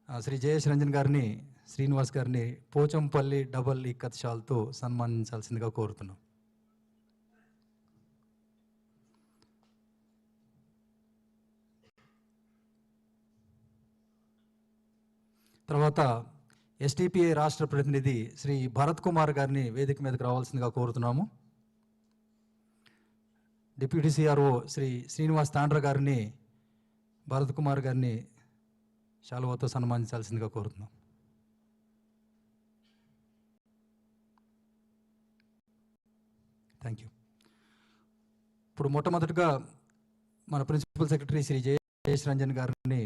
శ్రీ జయేష్ రంజన్ గారిని, శ్రీనివాస్ గారిని పోచంపల్లి డబల్ ఇక్కత్ షాల్తో సన్మానించాల్సిందిగా కోరుతున్నాం. తర్వాత ఎస్టీపీఐ రాష్ట్ర ప్రతినిధి శ్రీ భరత్ కుమార్ గారిని వేదిక మీదకి రావాల్సిందిగా కోరుతున్నాము. డిప్యూటీ సిఆర్ఓ శ్రీ శ్రీనివాస్ తాండ్ర గారిని, భరత్ కుమార్ గారిని శాలువాతో సన్మానించాల్సిందిగా కోరుతున్నాం. Thank you. ఇప్పుడు మొట్టమొదటిగా మన ప్రిన్సిపల్ సెక్రటరీ శ్రీ జయేష్ రంజన్ గారిని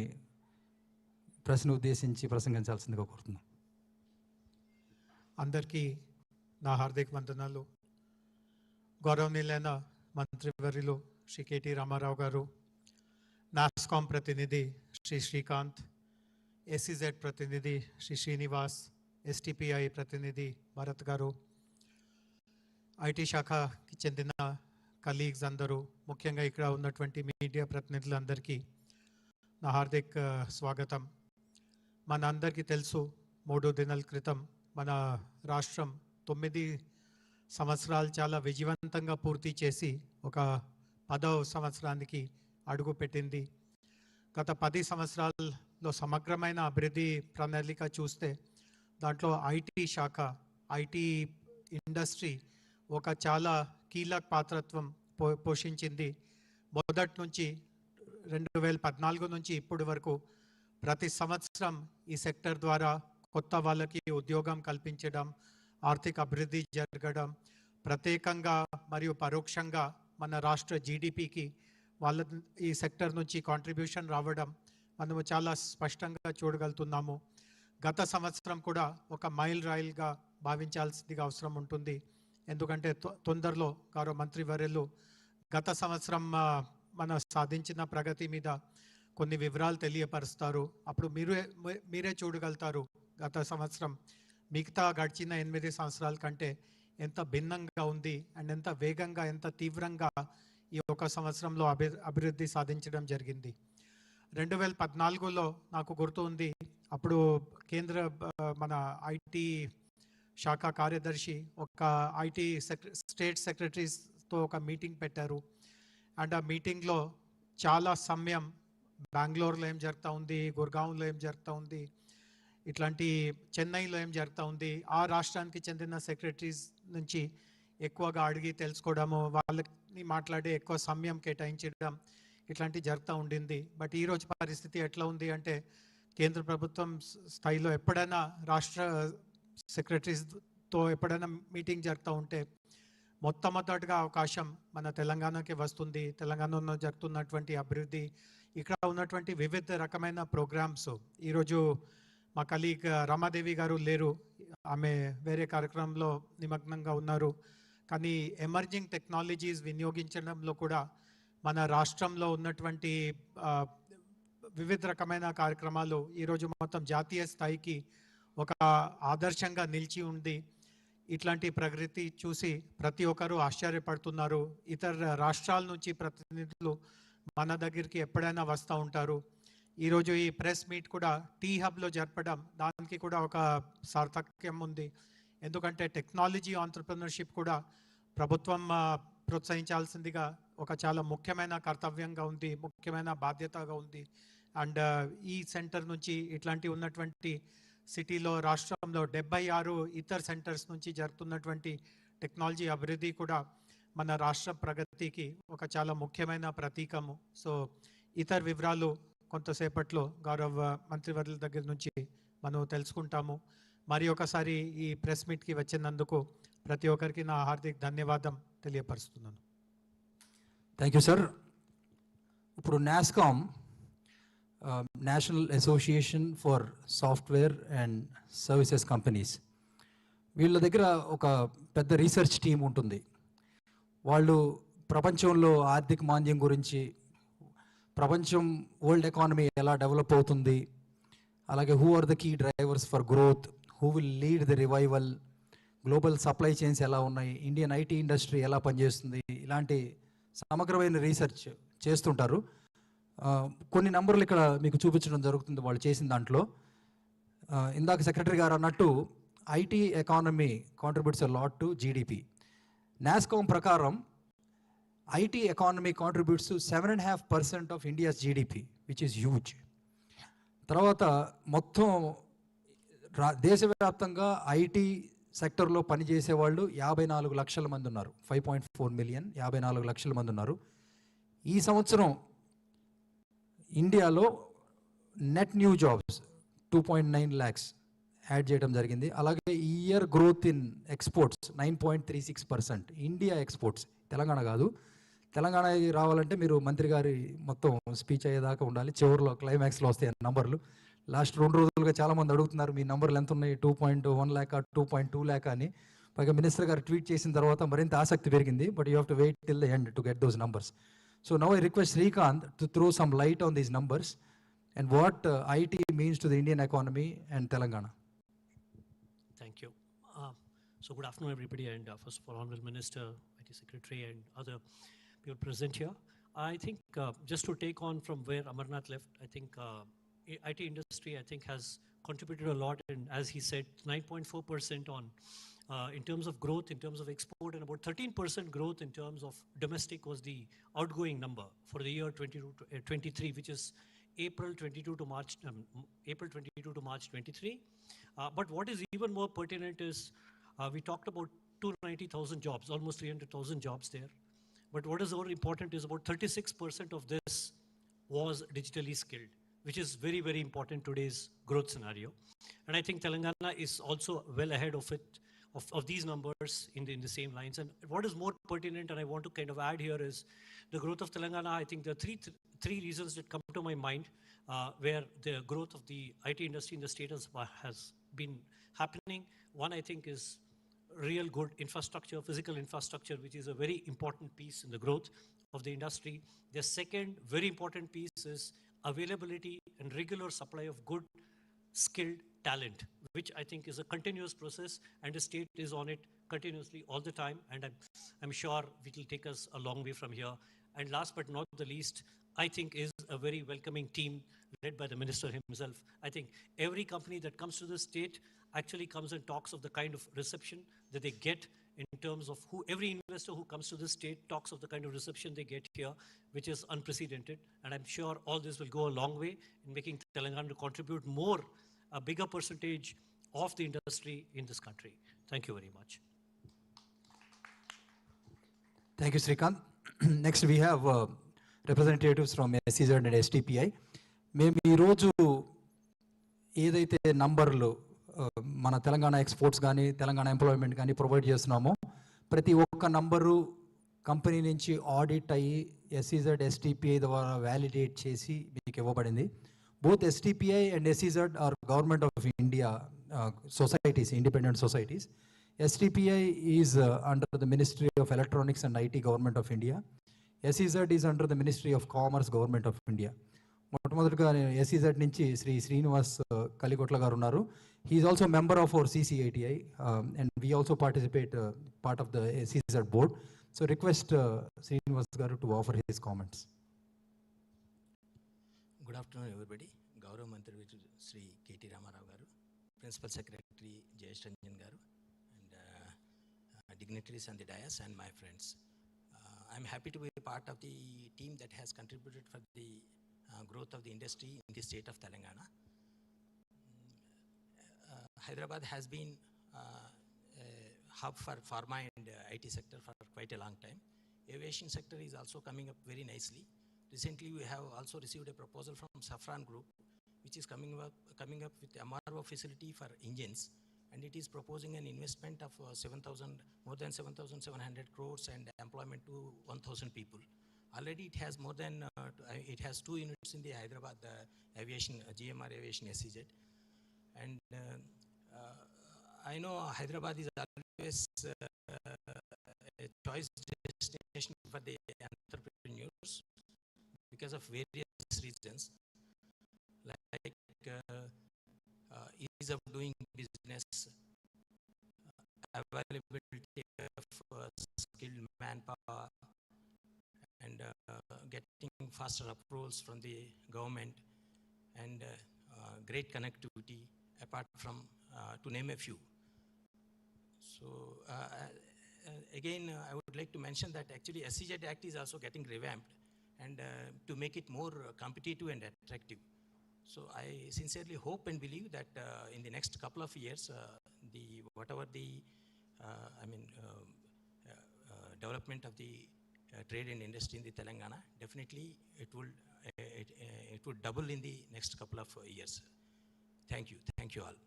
ప్రశ్న ఉద్దేశించి ప్రసంగించాల్సిందిగా కోరుతున్నాం. అందరికీ నా హార్దిక వందనాలు. గౌరవనీయులైన మంత్రివర్యులు శ్రీ కేటీ రామారావు గారు, నాస్కామ్ ప్రతినిధి శ్రీ శ్రీకాంత్, ఎస్సీజెడ్ ప్రతినిధి శ్రీ శ్రీనివాస్, ఎస్టీపీఐ ప్రతినిధి భరత్ గారు, ఐటీ శాఖకి చెందిన కలీగ్స్ అందరూ, ముఖ్యంగా ఇక్కడ ఉన్నటువంటి మీడియా ప్రతినిధులందరికీ నా హార్దిక స్వాగతం. మన అందరికీ తెలుసు, 3 దినాల క్రితం మన రాష్ట్రం 9 సంవత్సరాలు చాలా విజయవంతంగా పూర్తి చేసి ఒక 10వ సంవత్సరానికి అడుగు పెట్టింది. గత 10 సంవత్సరాల్లో సమగ్రమైన అభివృద్ధి ప్రణాళిక చూస్తే దాంట్లో ఐటీ శాఖ, ఐటీ ఇండస్ట్రీ ఒక చాలా కీలక పాత్రత్వం పోషించింది. మొదటి నుంచి 2014 నుంచి ఇప్పటి వరకు ప్రతి సంవత్సరం ఈ సెక్టర్ ద్వారా కొత్త వాళ్ళకి ఉద్యోగం కల్పించడం, ఆర్థిక అభివృద్ధి జరగడం, ప్రత్యేకంగా మరియు పరోక్షంగా మన రాష్ట్ర జీడిపికి వాళ్ళ ఈ సెక్టర్ నుంచి కాంట్రిబ్యూషన్ రావడం మనము చాలా స్పష్టంగా చూడగలుగుతున్నాము. గత సంవత్సరం కూడా ఒక మైల్ రాయిల్గా భావించాల్సిందిగా అవసరం ఉంటుంది. ఎందుకంటే తొందరలో గౌరవ మంత్రివర్యులు గత సంవత్సరం మన సాధించిన ప్రగతి మీద కొన్ని వివరాలు తెలియపరుస్తారు. అప్పుడు మీరే చూడగలుగుతారు గత సంవత్సరం మిగతా గడిచిన 8 సంవత్సరాల కంటే ఎంత భిన్నంగా ఉంది అండ్ ఎంత వేగంగా, ఎంత తీవ్రంగా ఈ ఒక సంవత్సరంలో అభివృద్ధి సాధించడం జరిగింది. 2014లో నాకు గుర్తు ఉంది, అప్పుడు కేంద్ర మన ఐటీ శాఖ కార్యదర్శి ఒక ఐటీ స్టేట్ సెక్రటరీస్తో ఒక మీటింగ్ పెట్టారు. అండ్ ఆ మీటింగ్లో చాలా సమయం బెంగళూరులో ఏం జరుగుతూ ఉంది, గుర్గావ్లో ఏం జరుగుతూ ఉంది, ఇట్లాంటి చెన్నైలో ఏం జరుగుతూ ఉంది, ఆ రాష్ట్రానికి చెందిన సెక్రటరీస్ నుంచి ఎక్కువగా అడిగి తెలుసుకోవడము, వాళ్ళని మాట్లాడి ఎక్కువ సమయం కేటాయించడం, ఇట్లాంటివి జరుగుతూ ఉండింది. బట్ ఈరోజు పరిస్థితి ఎట్లా ఉంది అంటే, కేంద్ర ప్రభుత్వం స్థాయిలో ఎప్పుడైనా రాష్ట్ర సెక్రటరీస్తో ఎప్పుడైనా మీటింగ్ జరుగుతూ ఉంటే మొట్టమొదటిగా అవకాశం మన తెలంగాణకి వస్తుంది. తెలంగాణలో జరుగుతున్నటువంటి అభివృద్ధి, ఇక్కడ ఉన్నటువంటి వివిధ రకమైన ప్రోగ్రామ్స్. ఈరోజు మా కలీగ్ రమాదేవి గారు లేరు, ఆమె వేరే కార్యక్రమంలో నిమగ్నంగా ఉన్నారు. కానీ ఎమర్జింగ్ టెక్నాలజీస్ వినియోగించడంలో కూడా మన రాష్ట్రంలో ఉన్నటువంటి వివిధ రకమైన కార్యక్రమాలు ఈరోజు మొత్తం జాతీయ స్థాయికి ఒక ఆదర్శంగా నిలిచి ఉంది. ఇట్లాంటి ప్రగతి చూసి ప్రతి ఒక్కరూ ఆశ్చర్యపడుతున్నారు. ఇతర రాష్ట్రాల నుంచి ప్రతినిధులు మన దగ్గరికి ఎప్పుడైనా వస్తూ ఉంటారు. ఈరోజు ఈ ప్రెస్ మీట్ కూడా టీ హబ్లో జరపడం, దానికి కూడా ఒక సార్థక్యం ఉంది. ఎందుకంటే టెక్నాలజీ ఆంటర్‌ప్రెన్యూర్‌షిప్ కూడా ప్రభుత్వం ప్రోత్సహించాల్సిందిగా ఒక చాలా ముఖ్యమైన కర్తవ్యంగా ఉంది, ముఖ్యమైన బాధ్యతగా ఉంది. అండ్ ఈ సెంటర్ నుంచి ఇట్లాంటి ఉన్నటువంటి సిటీలో, రాష్ట్రంలో 76 ఇతర సెంటర్స్ నుంచి జరుగుతున్నటువంటి టెక్నాలజీ అభివృద్ధి కూడా మన రాష్ట్ర ప్రగతికి ఒక చాలా ముఖ్యమైన ప్రతీకము. సో ఇతర వివరాలు కొంతసేపట్లో గౌరవ మంత్రివర్యుల దగ్గర నుంచి మనం తెలుసుకుంటాము. మరి ఒకసారి ఈ ప్రెస్ మీట్కి వచ్చినందుకు ప్రతి ఒక్కరికి నా హార్దిక ధన్యవాదం తెలియపరుస్తున్నాను. Thank you sir. ఇప్పుడు NASSCOM, National Association for Software and Services Companies, వీళ్ళ దగ్గర ఒక పెద్ద రీసెర్చ్ టీం ఉంటుంది. వాళ్ళు ప్రపంచంలో ఆర్థిక మాంద్యం గురించి, ప్రపంచం వరల్డ్ ఎకానమీ ఎలా డెవలప్ అవుతుంది, అలాగే who are the key drivers for growth, who will lead the revival, global supply chains ఎలా ఉన్నాయి, ఇండియన్ ఐటీ ఇండస్ట్రీ ఎలా పనిచేస్తుంది, ఇలాంటి సమగ్రమైన రీసెర్చ్ చేస్తుంటారు. కొన్ని నంబర్లు ఇక్కడ మీకు చూపించడం జరుగుతుంది వాళ్ళు చేసిన దాంట్లో. ఇందాక సెక్రటరీ గారు అన్నట్టు IT economy contributes a lot to GDP. NASSCOM ప్రకారం IT economy contributes to 7.5% of India's GDP, which is huge. తర్వాత మొత్తం దేశవ్యాప్తంగా ఐటీ సెక్టర్లో పనిచేసే వాళ్ళు 54 లక్షల మంది ఉన్నారు. 5.4 మిలియన్, 54 లక్షల మంది ఉన్నారు. ఈ సంవత్సరం ఇండియాలో net new jobs 2.9 lakhs add చేయడం జరిగింది. అలాగే ఈ year growth in exports 9.36%. India exports, Telangana కాదు. తెలంగాణ రావాలంటే మీరు మంత్రి గారి మొత్తం స్పీచ్ అయ్యేదాకా ఉండాలి. చివరిలో క్లైమాక్స్లో వస్తాయి నంబర్లు. లాస్ట్ 2 రోజులుగా చాలామంది అడుగుతున్నారు మీ నంబర్లు ఎంత ఉన్నాయి, 2.1 ల్యాక్, 2.2 ల్యాక్ అని. పైగా మినిస్టర్ గారు ట్వీట్ చేసిన తర్వాత మరింత ఆసక్తి పెరిగింది. But you have to wait till the end to get those numbers. So now I request Srikanth to throw some light on these numbers and what IT means to the Indian economy and Telangana. Thank you. So good afternoon, everybody, and first of all, Honorable Minister, IT Secretary, and other people present here. I think just to take on from where Amarnath left, I think IT industry, I think, has contributed a lot, and as he said, 9.4% on in terms of growth, in terms of export, and about 13% growth in terms of domestic was the outgoing number for the year 22-23, which is April 22 to March, April 22 to March 23. But what is even more pertinent is we talked about 290,000 jobs, almost 300,000 jobs there. But what is more important is about 36% of this was digitally skilled, which is very, very important today's growth scenario. And I think Telangana is also well ahead of it, of these numbers in the same lines. And what is more pertinent, and I want to kind of add here, is the growth of Telangana. I think there are three reasons that come to my mind where the growth of the IT industry in the state has been happening. One, I think, is real good infrastructure, physical infrastructure, which is a very important piece in the growth of the industry. The second very important piece is availability and regular supply of good, skilled talent, which I think is a continuous process, and the state is on it continuously all the time, and I'm sure it will take us a long way from here. And last but not the least, I think is a very welcoming team led by the minister himself. I think every company that comes to the state actually comes and talks of the kind of reception that they get in terms of every investor who comes to the state talks of the kind of reception they get here, which is unprecedented. And I'm sure all this will go a long way in making Telangana to contribute more, a bigger percentage of the industry in this country. Thank you very much. Thank you, Srikanth. Next, we have representatives from SEZ and STPI. మేము ఈరోజు ఏదైతే నంబర్లు మన Telangana exports కానీ Telangana employment కానీ provide చేస్తున్నామో ప్రతి ఒక్క నంబరు కంపెనీ నుంచి ఆడిట్ అయ్యి ఎస్ఈజెడ్ ఎస్టీపీఐ ద్వారా వ్యాలిడేట్ చేసి మీకు ఇవ్వబడింది. Both STPI and SEZ are government of India societies, independent societies. STPI is under the Ministry of Electronics and IT, Government of India. SEZ is under the Ministry of Commerce, Government of India. మొట్టమొదటిగా SEZ నుంచి శ్రీ శ్రీనివాస్ కలిగొట్ల గారు ఉన్నారు. He is also a member of our CCATI and we also participate part of the SEZ board. So request Srinivas garu to offer his comments. Good afternoon, everybody. Gaurav Mantri Sri KT Ramarao garu, Principal Secretary Jayesh Ranjan garu, and dignitaries on the dais and my friends. I'm happy to be a part of the team that has contributed for the growth of the industry in the state of Telangana. Hyderabad has been a hub for pharma and IT sector for quite a long time. Aviation sector is also coming up very nicely. Recently, we have also received a proposal from Safran Group, which is coming up with a MRO facility for engines, and it is proposing an investment of more than 7,700 crores and employment to 1,000 people. Already it has it has 2 units in the Hyderabad aviation, GMR Aviation SEZ. And I know Hyderabad is always a choice destination for the entrepreneurs because of various reasons, like ease of doing business, availability of skilled manpower, and getting faster approvals from the government, and great connectivity, apart from, to name a few. So again, I would like to mention that actually SEZ Act is also getting revamped and to make it more competitive and attractive. So I sincerely hope and believe that in the next couple of years, whatever the development of the trade and industry in the Telangana, definitely it will double in the next couple of years. Thank you all.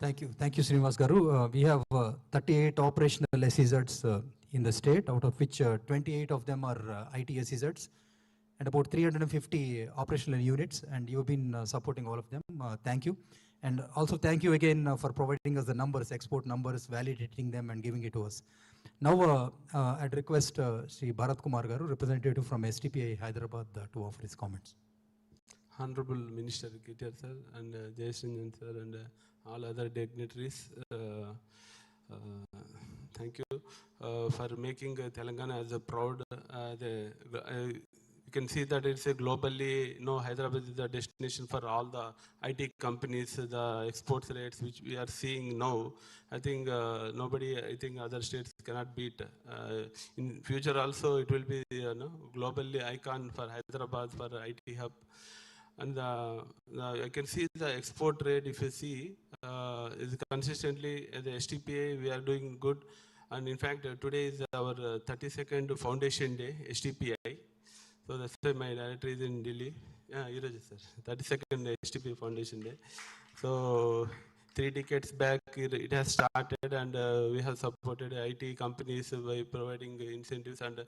Thank you, Srinivas Garu. We have 38 operational SEZs in the state, out of which 28 of them are IT SEZs, and about 350 operational units, and you've been supporting all of them. Thank you. And also thank you again for providing us the numbers, export numbers, validating them and giving it to us. Now I'd request Sri Bharat Kumar Garu, representative from STPI Hyderabad, to offer his comments. Honorable Minister KTR sir and Jai Srinjan sir and all other dignitaries, thank you for making Telangana as a proud. You can see that it's a globally, Hyderabad is the destination for all the IT companies, the exports rates which we are seeing now. I think other states cannot beat. In future also, it will be globally icon for Hyderabad for IT hub. And I can see the export rate, if you see, is consistently the STPA, we are doing good. And in fact, today is our 32nd foundation day, STPI. So that's why my director is in Delhi. Yeah, sir. 32nd STPI foundation day. So 3 decades back, it has started, and we have supported IT companies by providing incentives, and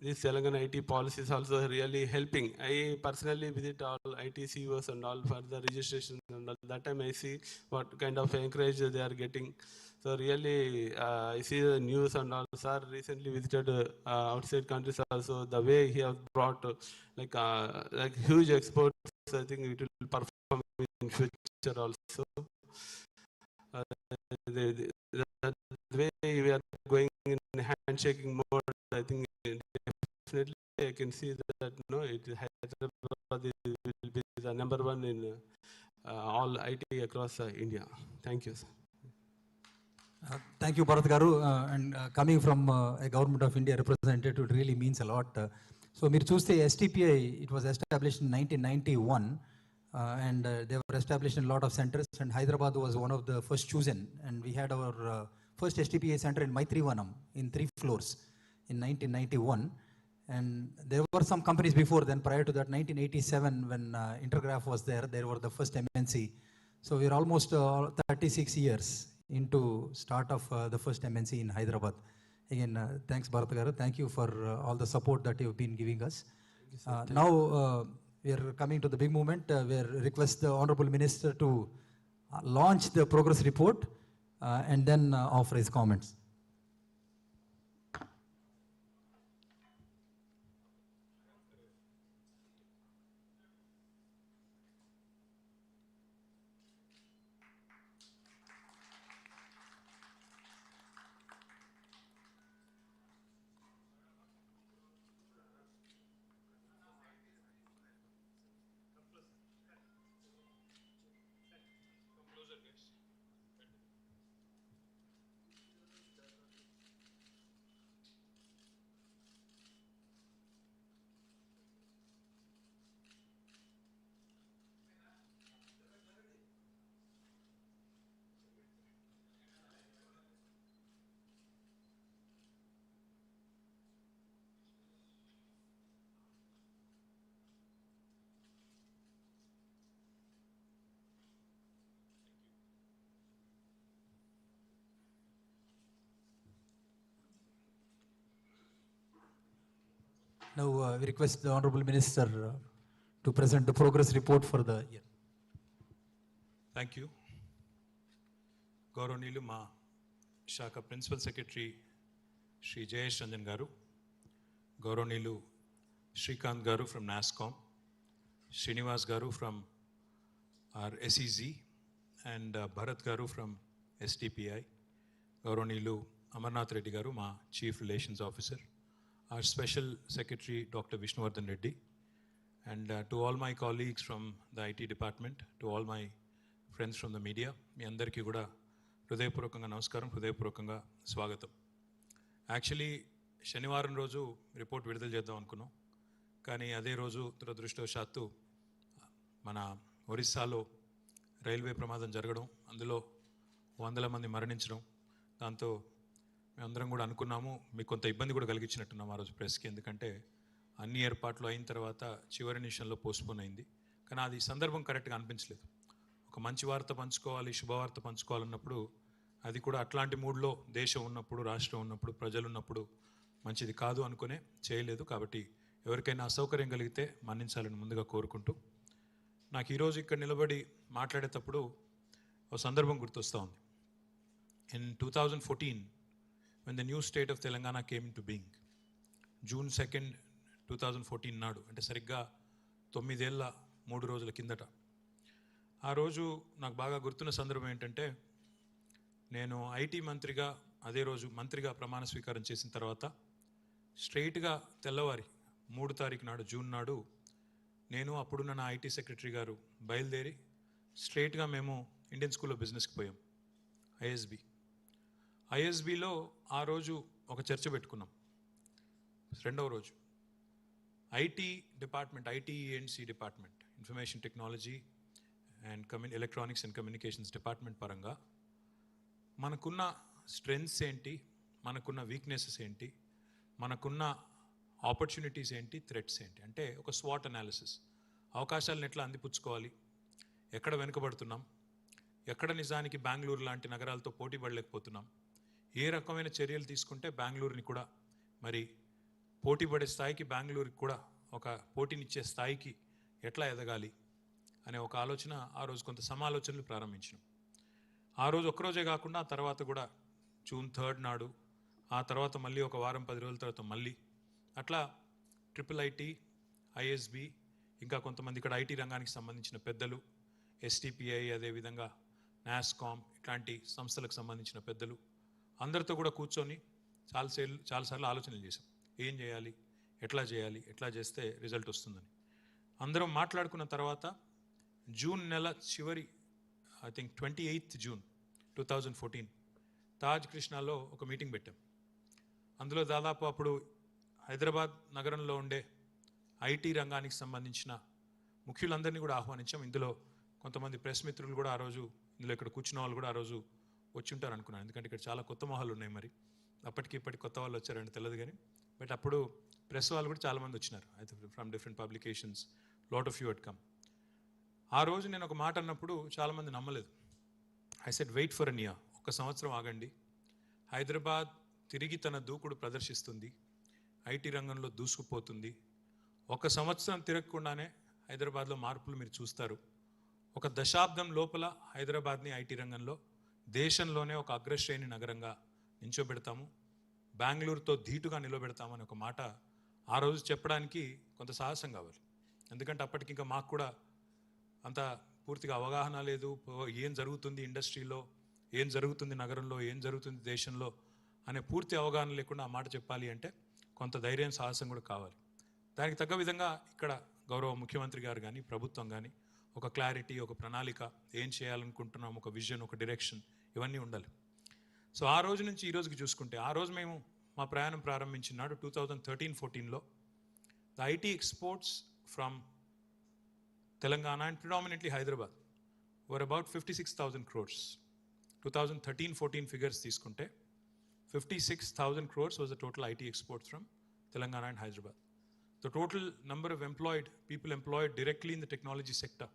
this Telangana IT policy is also really helping. I personally visit all IT CEOs and all for the registration, and that time I see what kind of encouragement they are getting. So really, I see the news and all. Sir recently visited outside countries also. The way he has brought like huge exports, I think it will perform in future also. The way we are going in handshaking mode, I think definitely I can see that Hyderabad will be the #1 in all IT across India. Thank you, sir. Thank you, Bharat Garu. And coming from a Government of India representative, it really means a lot. So, మీరు చూస్తే STPI, it was established in 1991, and they were established in a lot of centers, and Hyderabad was one of the first chosen. And we had our first STPI center in Maitrivanam in 3 floors in 1991. And there were some companies before then. Prior to that, 1987, when Intergraph was there, they were the first MNC. So we're almost 36 years into start of the first MNC in Hyderabad. Again, thanks Bharat Garu. Thank you for all the support that you've been giving us. Now we are coming to the big moment where request the Honorable Minister to launch the progress report and then offer his comments. Now we request the Honorable Minister to present the progress report for the year. Thank you. Gauranilu Ma Shaka Principal Secretary Shri Jayesh Ranjan Garu, Gauranilu Shrikant Garu from NASCOM, Srinivas Garu from our SEZ, and Bharat Garu from STPI, Gauranilu Amarnath Reddy Garu, Ma Chief Relations Officer, our Special Secretary Dr. Vishnuvardhan Reddy, And to all my colleagues from the IT department, to all my friends from the media, మీ అందరికీ కూడా హృదయపూర్వకంగా నమస్కారం, హృదయపూర్వకంగా స్వాగతం. Actually శనివారం రోజు report విడుదల చేద్దాం అనుకున్నాం, కానీ అదే రోజు దురదృష్టవశాత్తు మన ఒరిస్సాలో రైల్వే ప్రమాదం జరగడం, అందులో వందల మంది మరణించడం, దాంతో మేమందరం కూడా అనుకున్నాము మీకు కొంత ఇబ్బంది కూడా కలిగించినట్టున్నాం ఆ రోజు ప్రెస్కి, ఎందుకంటే అన్ని ఏర్పాట్లు అయిన తర్వాత చివరి నిమిషంలో పోస్ట్పోన్ అయింది. కానీ అది సందర్భం కరెక్ట్గా అనిపించలేదు. ఒక మంచి వార్త పంచుకోవాలి, శుభవార్త పంచుకోవాలన్నప్పుడు అది కూడా అట్లాంటి మూడ్లో దేశం ఉన్నప్పుడు, రాష్ట్రం ఉన్నప్పుడు, ప్రజలు ఉన్నప్పుడు మంచిది కాదు అనుకునే చేయలేదు. కాబట్టి ఎవరికైనా అసౌకర్యం కలిగితే మన్నించాలని ముందుగా కోరుకుంటూ, నాకు ఈరోజు ఇక్కడ నిలబడి మాట్లాడేటప్పుడు ఒక సందర్భం గుర్తొస్తూ ఉంది. In 2014 when the new state of Telangana came into being, June 2nd, 2014 నాడు, అంటే సరిగ్గా 9 ఏళ్ళ 3 రోజుల కిందట, ఆ రోజు నాకు బాగా గుర్తున్న సందర్భం ఏంటంటే, నేను ఐటీ మంత్రిగా అదే రోజు మంత్రిగా ప్రమాణ స్వీకారం చేసిన తర్వాత స్ట్రైట్గా తెల్లవారి 3 తారీఖు నాడు, జూన్ నాడు, నేను అప్పుడున్న నా ఐటీ సెక్రటరీ గారు బయలుదేరి స్ట్రైట్గా మేము ఇండియన్ స్కూల్ ఆఫ్ బిజినెస్కి పోయాం, ఐఎస్బిలో ఆ రోజు ఒక చర్చ పెట్టుకున్నాం. రెండవ రోజు IT department, ITE and C department, information technology and electronics and communications department పరంగా మనకున్న స్ట్రెంగ్స్ ఏంటి, మనకున్న వీక్నెసెస్ ఏంటి, మనకున్న ఆపర్చునిటీస్ ఏంటి, థ్రెట్స్ ఏంటి, అంటే ఒక స్వాట్ అనాలిసిస్, అవకాశాలను ఎట్లా అందిపుచ్చుకోవాలి, ఎక్కడ వెనుకబడుతున్నాం, ఎక్కడ నిజానికి బెంగళూరు లాంటి నగరాలతో పోటీ పడలేకపోతున్నాం, ఏ రకమైన చర్యలు తీసుకుంటే బెంగళూరుని కూడా మరి పోటీ పడే స్థాయికి, బెంగళూరుకి కూడా ఒక పోటీనిచ్చే స్థాయికి ఎట్లా ఎదగాలి అనే ఒక ఆలోచన, ఆ రోజు కొంత సమాలోచనలు ప్రారంభించినాం. ఆ రోజు ఒక్కరోజే కాకుండా ఆ తర్వాత కూడా జూన్ 3rd నాడు, ఆ తర్వాత మళ్ళీ ఒక వారం 10 రోజుల తర్వాత మళ్ళీ అట్లా ట్రిపుల్ ఐటీ, ఐఎస్బి, ఇంకా కొంతమంది ఇక్కడ ఐటీ రంగానికి సంబంధించిన పెద్దలు, ఎస్టీపీఐ, అదేవిధంగా నాస్కామ్, ఇట్లాంటి సంస్థలకు సంబంధించిన పెద్దలు అందరితో కూడా కూర్చొని చాలాసార్లు ఆలోచనలు చేశాం. ఏం చేయాలి, ఎట్లా చేస్తే రిజల్ట్ వస్తుందని అందరం మాట్లాడుకున్న తర్వాత జూన్ నెల చివరి, I think 28th June 2014 Taj కృష్ణాలో ఒక మీటింగ్ పెట్టాం. అందులో దాదాపు అప్పుడు హైదరాబాద్ నగరంలో ఉండే ఐటీ రంగానికి సంబంధించిన ముఖ్యులందరినీ కూడా ఆహ్వానించాం. ఇందులో కొంతమంది ప్రెస్ మిత్రులు కూడా ఆ రోజు, ఇందులో ఇక్కడ కూర్చున్న వాళ్ళు కూడా ఆ రోజు వచ్చి ఉంటారు అనుకున్నాను, ఎందుకంటే ఇక్కడ చాలా కొత్త మొహాలు ఉన్నాయి. మరి అప్పటికి ఇప్పటికి కొత్త వాళ్ళు వచ్చారంటే తెలియదు కానీ, బట్ అప్పుడు ప్రెస్ వాళ్ళు కూడా చాలామంది వచ్చినారు, అయితే from different publications, lot of you had come. ఆ రోజు నేను ఒక మాట అన్నప్పుడు చాలామంది నమ్మలేదు. I said wait for an year, 1 సంవత్సరం ఆగండి, హైదరాబాద్ తిరిగి తన దూకుడు ప్రదర్శిస్తుంది, ఐటీ రంగంలో దూసుకుపోతుంది, 1 సంవత్సరం తిరగకుండానే హైదరాబాద్లో మార్పులు మీరు చూస్తారు, 1 దశాబ్దం లోపల హైదరాబాద్ని ఐటీ రంగంలో దేశంలోనే ఒక అగ్రశ్రేణి నగరంగా నించోబెడతాము, బెంగళూరుతో ధీటుగా నిలబెడతామని ఒక మాట ఆ రోజు చెప్పడానికి కొంత సాహసం కావాలి. ఎందుకంటే అప్పటికి ఇంకా మాకు కూడా అంత పూర్తిగా అవగాహన లేదు, ఏం జరుగుతుంది ఇండస్ట్రీలో, ఏం జరుగుతుంది నగరంలో, ఏం జరుగుతుంది దేశంలో అనే పూర్తి అవగాహన లేకుండా ఆ మాట చెప్పాలి అంటే కొంత ధైర్యం, సాహసం కూడా కావాలి. దానికి తగ్గ విధంగా ఇక్కడ గౌరవ ముఖ్యమంత్రి గారు కానీ, ప్రభుత్వం కానీ ఒక క్లారిటీ, ఒక ప్రణాళిక, ఏం చేయాలనుకుంటున్నాం, ఒక విజన్, ఒక డైరెక్షన్, ఇవన్నీ ఉండాలి. సో ఆ రోజు నుంచి ఈ రోజుకి చూసుకుంటే, ఆ రోజు మేము మా ప్రయాణం ప్రారంభించినాడు 2013-14లో the IT exports from Telangana and predominantly Hyderabad were about 56,000 crores. 2013-14 figures తీసుకుంటే 56,000 crores was the total IT exports from Telangana and Hyderabad. The total number of people employed directly in the technology sector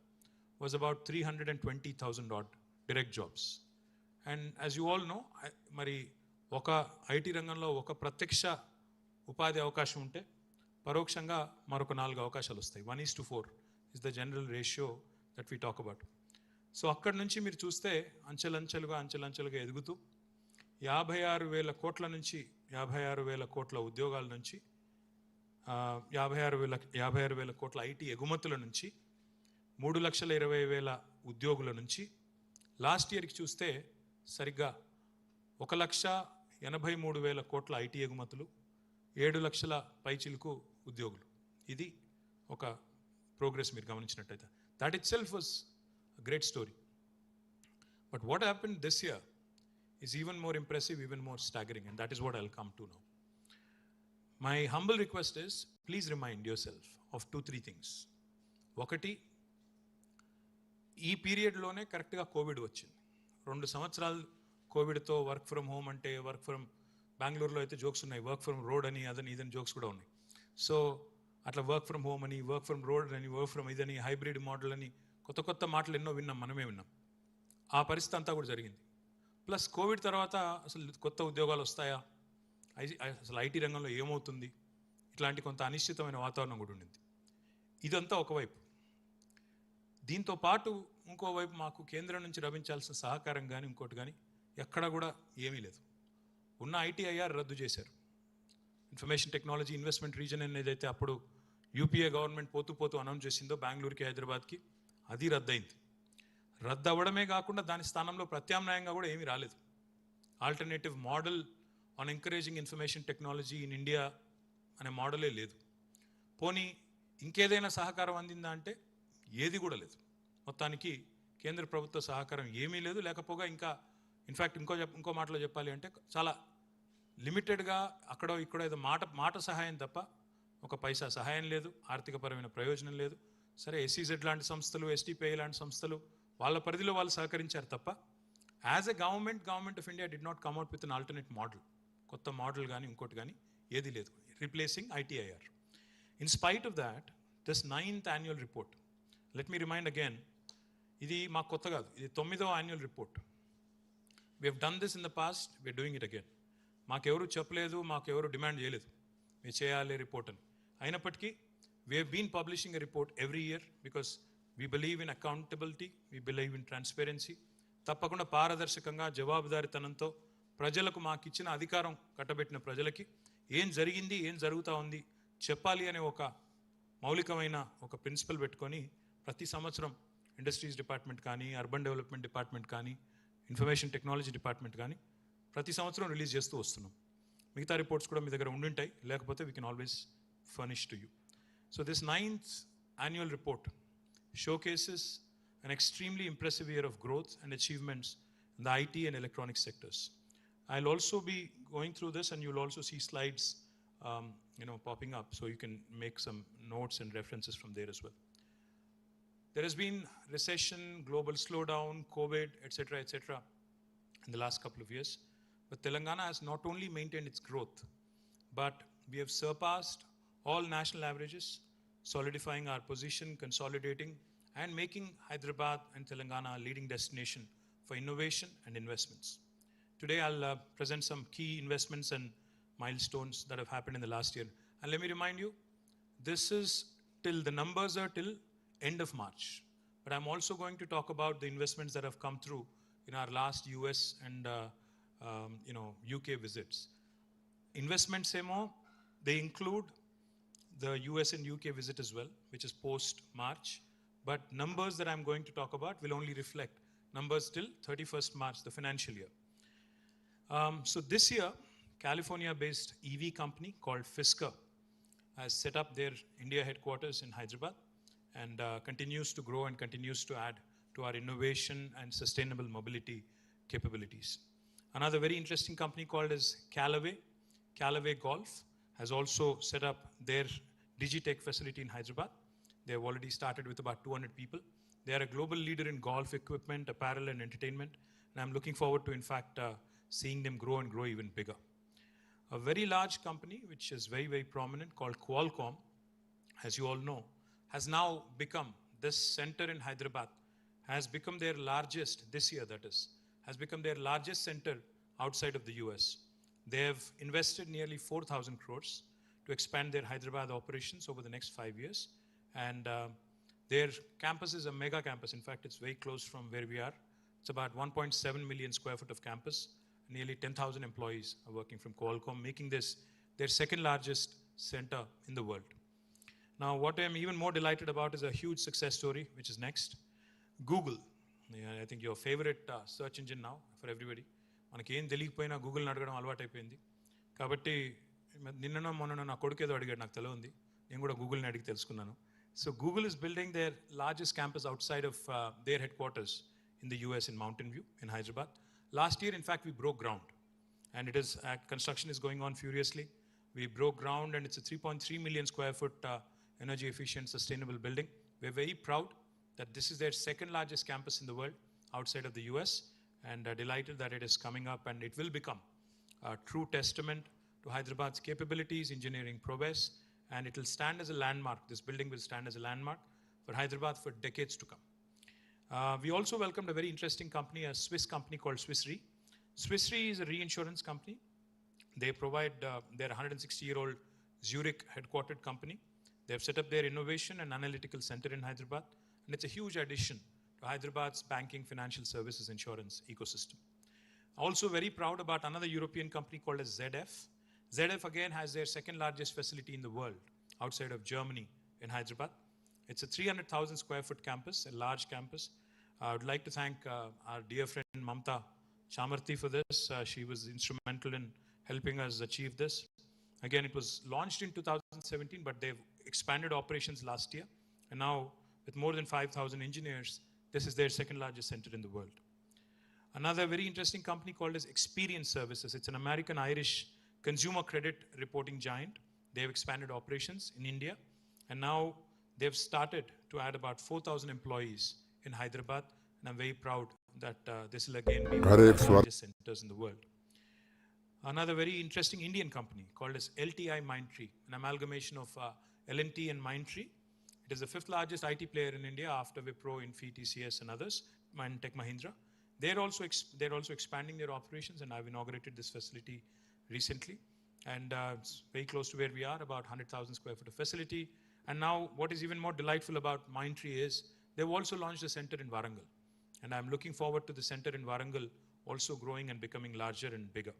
was about 320,000 odd direct jobs. And as you all know, మరి ఒక IT రంగంలో ఒక ప్రత్యక్ష ఉపాధి అవకాశం ఉంటే పరోక్షంగా మరొక 4 అవకాశాలు వస్తాయి. 1:4 is the general ratio that we talk about. So అక్కడి నుంచి మీరు చూస్తే అంచెలంచెలుగా ఎదుగుతూ 56,000 కోట్ల నుంచి 56,000 కోట్ల ఉద్యోగాల నుంచి 56,000 కోట్ల ఐటీ ఎగుమతుల నుంచి 3,20,000 ఉద్యోగుల నుంచి లాస్ట్ ఇయర్కి చూస్తే సరిగ్గా 1,83,000 కోట్ల ఐటీ ఎగుమతులు, 7 లక్షల పైచిలుకు ఉద్యోగులు. ఇది ఒక ప్రోగ్రెస్ మీరు గమనించినట్టయితే. That itself was a great story. But what happened this year is even more impressive, even more staggering, and that is what I'll come to now. My humble request is, please remind yourself of 2-3 things. ఒకటి, ఈ పీరియడ్లోనే కరెక్ట్గా Covid వచ్చింది. 2 సంవత్సరాలు కోవిడ్తో work from home అంటే, work from బెంగళూరులో అయితే jokes ఉన్నాయి, work from road అని అదని ఇదని జోక్స్ కూడా ఉన్నాయి. సో అట్లా వర్క్ ఫ్రమ్ హోమ్ అని, వర్క్ ఫ్రమ్ రోడ్ అని, వర్క్ ఫ్రమ్ ఇదని, హైబ్రిడ్ మోడల్ అని కొత్త కొత్త మాటలు ఎన్నో విన్నాం, మనమే విన్నాం. ఆ పరిస్థితి అంతా కూడా జరిగింది. ప్లస్ కోవిడ్ తర్వాత అసలు కొత్త ఉద్యోగాలు వస్తాయా, అసలు ఐటీ రంగంలో ఏమవుతుంది, ఇట్లాంటి కొంత అనిశ్చితమైన వాతావరణం కూడా ఉండింది. ఇదంతా ఒకవైపు. దీంతో పాటు ఇంకోవైపు మాకు కేంద్రం నుంచి లభించాల్సిన సహకారం కానీ ఇంకోటి కానీ ఎక్కడా కూడా ఏమీ లేదు. ఉన్న ఐటీఐఆర్ రద్దు చేశారు. ఇన్ఫర్మేషన్ టెక్నాలజీ ఇన్వెస్ట్మెంట్ రీజన్ అనేది అయితే అప్పుడు యూపీఏ గవర్నమెంట్ పోతూ అనౌన్స్ చేసిందో బెంగళూరుకి, హైదరాబాద్కి, అది రద్దయింది. రద్దు అవ్వడమే కాకుండా దాని స్థానంలో ప్రత్యామ్నాయంగా కూడా ఏమీ రాలేదు. Alternative model on encouraging information technology in India అనే మోడలే లేదు. పోనీ ఇంకేదైనా సహకారం అందిందా అంటే ఏది కూడా లేదు. మొత్తానికి కేంద్ర ప్రభుత్వ సహకారం ఏమీ లేదు. లేకపోగా ఇంకా ఇన్ఫ్యాక్ట్ ఇంకో మాటలో చెప్పాలి అంటే చాలా లిమిటెడ్గా అక్కడో ఇక్కడో ఏదో మాట సహాయం తప్ప ఒక పైసా సహాయం లేదు, ఆర్థికపరమైన ప్రయోజనం లేదు. సరే, ఎస్ఈజెడ్ లాంటి సంస్థలు, ఎస్టీపీఐ లాంటి సంస్థలు వాళ్ళ పరిధిలో వాళ్ళు సహకరించారు తప్ప as a government of India did not come out with an alternate model. కొత్త మోడల్ కానీ ఇంకోటి కానీ ఏది లేదు, replacing ITIR. In spite of that, this 9th annual report, let me remind again, ఇది మాకు కొత్త కాదు, ఇది 9వ annual report. We have done this in the past, we're doing it again. మాకెవరు చెప్పలేదు, మాకెవరు డిమాండ్ చేయలేదు మీరు చేయాలి రిపోర్ట్ అని. అయినప్పటికీ we have been publishing a report every year because we believe in accountability, we believe in transparency. తప్పకుండా పారదర్శకంగా, జవాబుదారితనంతో ప్రజలకు, మాకు ఇచ్చిన అధికారం కట్టబెట్టిన ప్రజలకి ఏం జరిగింది, ఏం జరుగుతూ ఉంది చెప్పాలి అనే ఒక మౌలికమైన ఒక ప్రిన్సిపల్ పెట్టుకొని ప్రతి సంవత్సరం ఇండస్ట్రీస్ డిపార్ట్మెంట్ కానీ, అర్బన్ డెవలప్మెంట్ డిపార్ట్మెంట్ కానీ, ఇన్ఫర్మేషన్ టెక్నాలజీ డిపార్ట్మెంట్ కానీ ప్రతి సంవత్సరం రిలీజ్ చేస్తూ వస్తున్నాం. మిగతా రిపోర్ట్స్ కూడా మీ దగ్గర ఉండుంటాయి, లేకపోతే we can always furnish to you. So this 9th annual report showcases an extremely impressive year of growth and achievements in the IT and electronic sectors. I'll also be going through this, and you'll also see slides popping up, so you can make some notes and references from there as well. There has been recession, global slowdown, COVID, etc. in the last couple of years. But Telangana has not only maintained its growth, but we have surpassed all national averages, solidifying our position, consolidating, and making Hyderabad and Telangana a leading destination for innovation and investments. Today, I'll present some key investments and milestones that have happened in the last year. And let me remind you, the numbers are till end of March. But I'm also going to talk about the investments that have come through in our last US and UK visits. Investments they include the US and UK visit as well, which is post-March. But numbers that I'm going to talk about will only reflect numbers till 31st March, the financial year. So this year, California-based EV company called Fisker has set up their India headquarters in Hyderabad and continues to grow and continues to add to our innovation and sustainable mobility capabilities. Another very interesting company called as Callaway Golf has also set up their Digitech facility in Hyderabad. They have already started with about 200 people. They are a global leader in golf equipment, apparel, and entertainment. And I'm looking forward to, in fact, seeing them grow and grow even bigger. A very large company, which is very, very prominent, called Qualcomm, as you all know, has now become, this center in Hyderabad, has become their largest, this year that is, has become their largest center outside of the US. They have invested nearly 4,000 crores to expand their Hyderabad operations over the next 5 years. And their campus is a mega campus. In fact, it's very close from where we are. It's about 1.7 million square foot of campus. Nearly 10,000 employees are working from Qualcomm, making this their second largest center in the world. Now, what I'm even more delighted about is a huge success story, which is next. Google. I think your favorite search engine now for everybody. మనకి ఏం తెలియకపోయినా గూగుల్ని అడగడం అలవాటైపోయింది. కాబట్టి నిన్ననో మొన్ననో నా కొడుకు ఏదో అడిగాడు, నాకు తెలియంది, నేను కూడా గూగుల్ని అడిగి తెలుసుకున్నాను. So Google is building their largest campus outside of their headquarters in the US in Mountain View in Hyderabad. Last year, in fact, we broke ground, and it is construction is going on furiously. We broke ground, and it's a 3.3 million square foot energy efficient, sustainable building. We're very proud that this is their second largest campus in the world outside of the US, and delighted that it is coming up, and it will become a true testament to Hyderabad's capabilities, engineering prowess, and it will stand as a landmark. This building will stand as a landmark for Hyderabad for decades to come. We also welcomed a very interesting company, a Swiss company called Swiss Re. Swiss Re is a reinsurance company. They provide, they're a 160-year-old Zurich headquartered company. They've set up their innovation and analytical center in Hyderabad, and it's a huge addition to Hyderabad's banking, financial services, insurance ecosystem. Also very proud about another European company called as ZF. ZF again has their second largest facility in the world outside of Germany in Hyderabad. It's a 300,000 square foot campus, a large campus. I would like to thank our dear friend Mamta Chamarthi for this. She was instrumental in helping us achieve this. Again, it was launched in 2017, but they've expanded operations last year. And now, with more than 5,000 engineers, this is their second largest center in the world. Another very interesting company called as Experience Services. It's an American-Irish consumer credit reporting giant. They've expanded operations in India, and now they've started to add about 4,000 employees in Hyderabad, and I'm very proud that this will again be one of the largest centers in the world. Another very interesting Indian company called as LTI Mindtree, an amalgamation of L&T and Mindtree. It is the fifth largest IT player in India after Wipro, Infy, TCS, and others, and Tech Mahindra. They're also expanding their operations, and I've inaugurated this facility recently. And it's very close to where we are, about 100,000 square foot of facility. And now what is even more delightful about Mindtree is they've also launched a center in Warangal. And I'm looking forward to the center in Warangal also growing and becoming larger and bigger.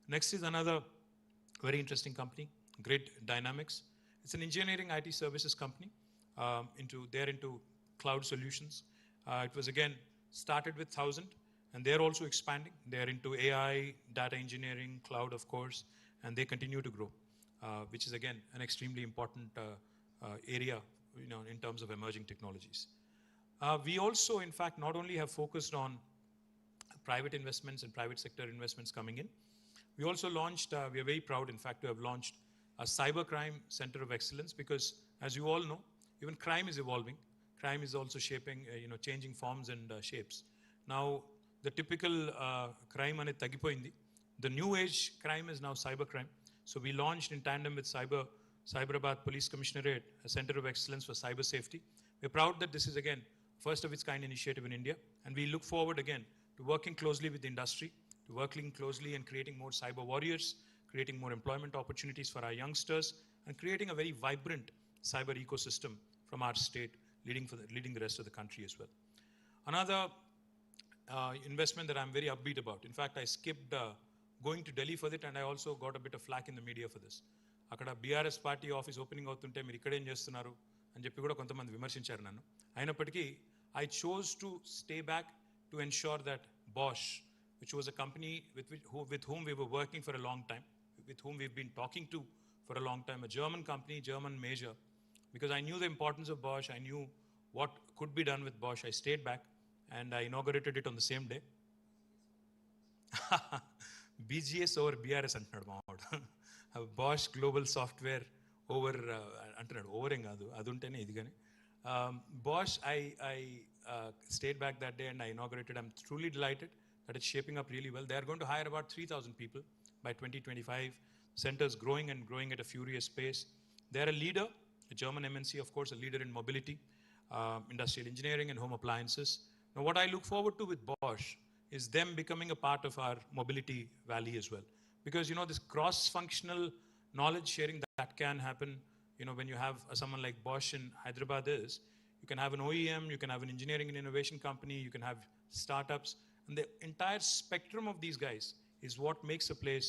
Next is another very interesting company, Grid Dynamics. It's an engineering IT services company. They're into cloud solutions. It was again started with 1,000, and they're also expanding. They're into AI, data engineering, cloud, of course, and they continue to grow, which is again an extremely important area, in terms of emerging technologies. We also, in fact, not only have focused on private investments and private sector investments coming in, we also launched, we are very proud, in fact, to have launched a cybercrime center of excellence, because as you all know, even crime is evolving. Crime is also shaping, changing forms and shapes. Now, the typical crime ane tagipoindi. The new age crime is now cybercrime. So we launched in tandem with Cyberabad Police Commissionerate, a center of excellence for cyber safety. We're proud that this is again first of its kind initiative in India, and we look forward again to working closely with the industry, to working closely and creating more cyber warriors, creating more employment opportunities for our youngsters, and creating a very vibrant cyber ecosystem from our state, leading the rest of the country as well. Another investment that I'm very upbeat about. In fact, I skipped going to Delhi for it, and I also got a bit of flack in the media for this. అక్కడ BRS party office opening అవుతుంటే మీరు ఇక్కడేం చేస్తున్నారు అని చెప్పి కూడా కొంతమంది విమర్శించారు నన్ను. అయినప్పటికీ I chose to stay back to ensure that Bosch, which was a company with whom we were working for a long time, with whom we've been talking to for a long time, a German company, German major, because I knew the importance of Bosch, I knew what could be done with Bosch. I stayed back and I inaugurated it on the same day. BGS over BRS అంటున్నాడు మావాడు. Bosch Global Software over అంటున్నాడు. Over ఏం కాదు, అది ఉంటేనే ఇది కానీ. Bosch, I stayed back that day and I inaugurated. I'm truly delighted that it's shaping up really well. They are going to hire about 3,000 people by 2025. Center's growing and growing at a furious pace. They're a leader, a German MNC, of course, a leader in mobility, industrial engineering and home appliances. Now, what I look forward to with Bosch is them becoming a part of our mobility valley as well. Because, this cross-functional knowledge sharing that can happen, when you have someone like Bosch in Hyderabad is, you can have an OEM, you can have an engineering and innovation company, you can have startups, and the entire spectrum of these guys is what makes a place,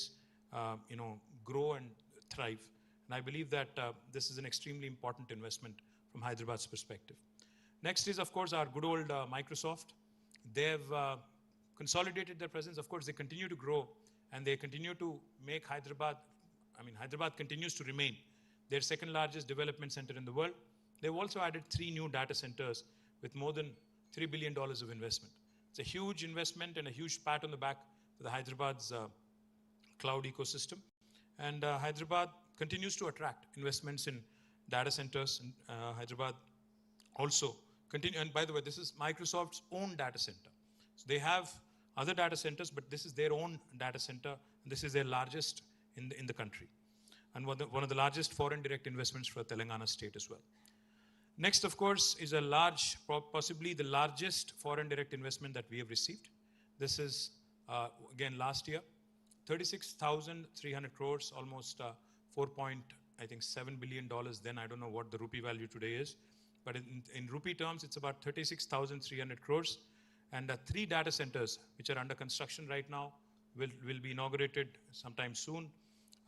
grow and thrive. And I believe that this is an extremely important investment from Hyderabad's perspective. Next is, of course, our good old Microsoft. They've consolidated their presence. Of course, they continue to grow and they continue to make Hyderabad continues to remain their second largest development center in the world. They've also added 3 new data centers with more than $3 billion of investment. It's a huge investment and a huge pat on the back for the Hyderabad's cloud ecosystem. And Hyderabad continues to attract investments in data centers. And Hyderabad also continue. And by the way, this is Microsoft's own data center. So they have other data centers, but this is their own data center. And this is their largest in the country. And one of the largest foreign direct investments for Telangana state as well. Next, of course, is a large, possibly the largest foreign direct investment that we have received. This is, again, last year, 36,300 crores, almost $4.7 billion. Then I don't know what the rupee value today is. But in rupee terms, it's about 36,300 crores. And 3 data centers, which are under construction right now, will be inaugurated sometime soon.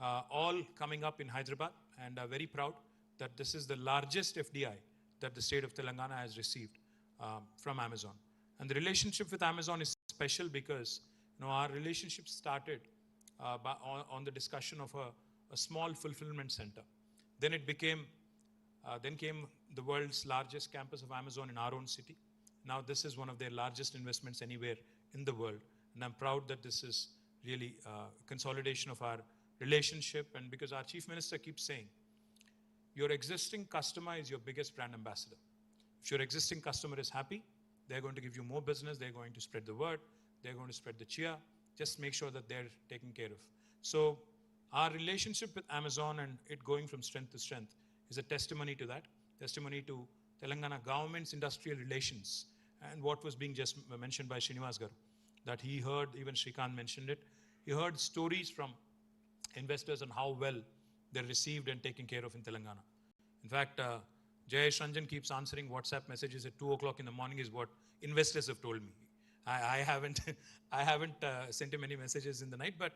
All coming up in Hyderabad. And very proud that this is the largest FDI that the state of Telangana has received from Amazon. And the relationship with Amazon is special because our relationship started on the discussion of a small fulfillment center. Then it became, then came the world's largest campus of Amazon in our own city. Now this is one of their largest investments anywhere in the world. And I'm proud that this is really consolidation of our relationship. And because our chief minister keeps saying, your existing customer is your biggest brand ambassador. If your existing customer is happy, they're going to give you more business, they're going to spread the word, they're going to spread the cheer. Just make sure that they're taken care of. So our relationship with Amazon and it going from strength to strength is a testimony to that, testimony to Telangana government's industrial relations and what was being just mentioned by Srinivas Garu, that he heard, even Shrikant mentioned it, he heard stories from investors on how well they're received and taken care of in Telangana. In fact, Jayesh Ranjan keeps answering WhatsApp messages at 2 o'clock in the morning is what investors have told me. I haven't sent him any messages in the night, but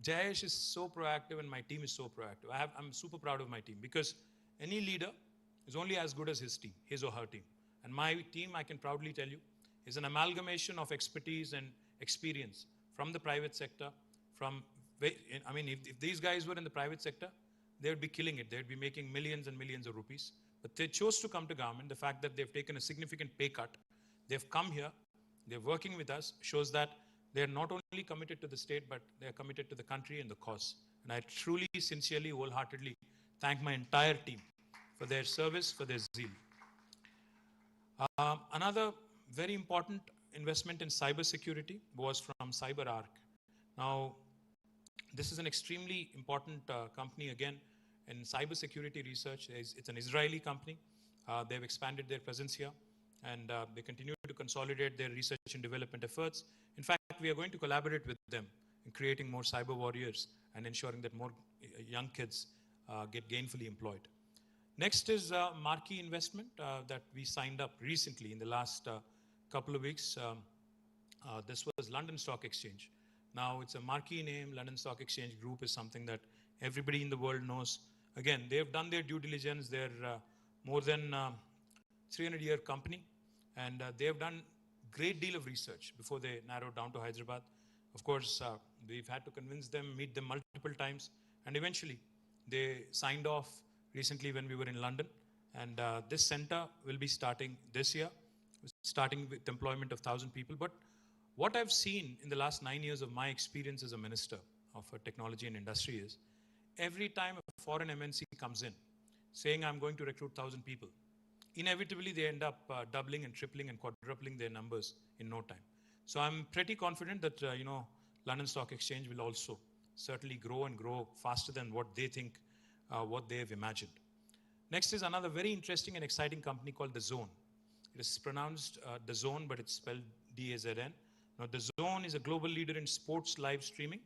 Jayesh is so proactive and my team is so proactive. I'm super proud of my team because any leader is only as good as his team, his or her team. And my team, I can proudly tell you, is an amalgamation of expertise and experience from the private sector, I mean, if these guys were in the private sector, they would be killing it. They would be making millions and millions of rupees. But they chose to come to government. The fact that they've taken a significant pay cut, they've come here, they're working with us, shows that they're not only committed to the state, but they're committed to the country and the cause. And I truly, sincerely, wholeheartedly thank my entire team for their service, for their zeal. Another very important investment in cybersecurity was from CyberArk. Now, this is an extremely important company, again, in cybersecurity research. It's an Israeli company. They've expanded their presence here, and they continue to consolidate their research and development efforts. In fact, we are going to collaborate with them in creating more cyber warriors and ensuring that more young kids get gainfully employed. Next is a marquee investment that we signed up recently in the last couple of weeks. This was London Stock Exchange. Now, it's a marquee name. London Stock Exchange Group is something that everybody in the world knows. Again, they've done their due diligence. They're more than 300-year company. And they've done great deal of research before they narrowed down to Hyderabad. Of course, we've had to convince them, meet them multiple times. And eventually, they signed off recently when we were in London. And this center will be starting this year, starting with employment of 1,000 people. But what I've seen in the last 9 years of my experience as a minister of technology and industry is, every time a foreign MNC comes in, saying I'm going to recruit 1,000 people, inevitably they end up doubling and tripling and quadrupling their numbers in no time. So I'm pretty confident that, London Stock Exchange will also certainly grow and grow faster than what they think, what they've imagined. Next is another very interesting and exciting company called The Zone. It is pronounced The Zone, but it's spelled D-A-Z-N. Now, The Zone is a global leader in sports live streaming.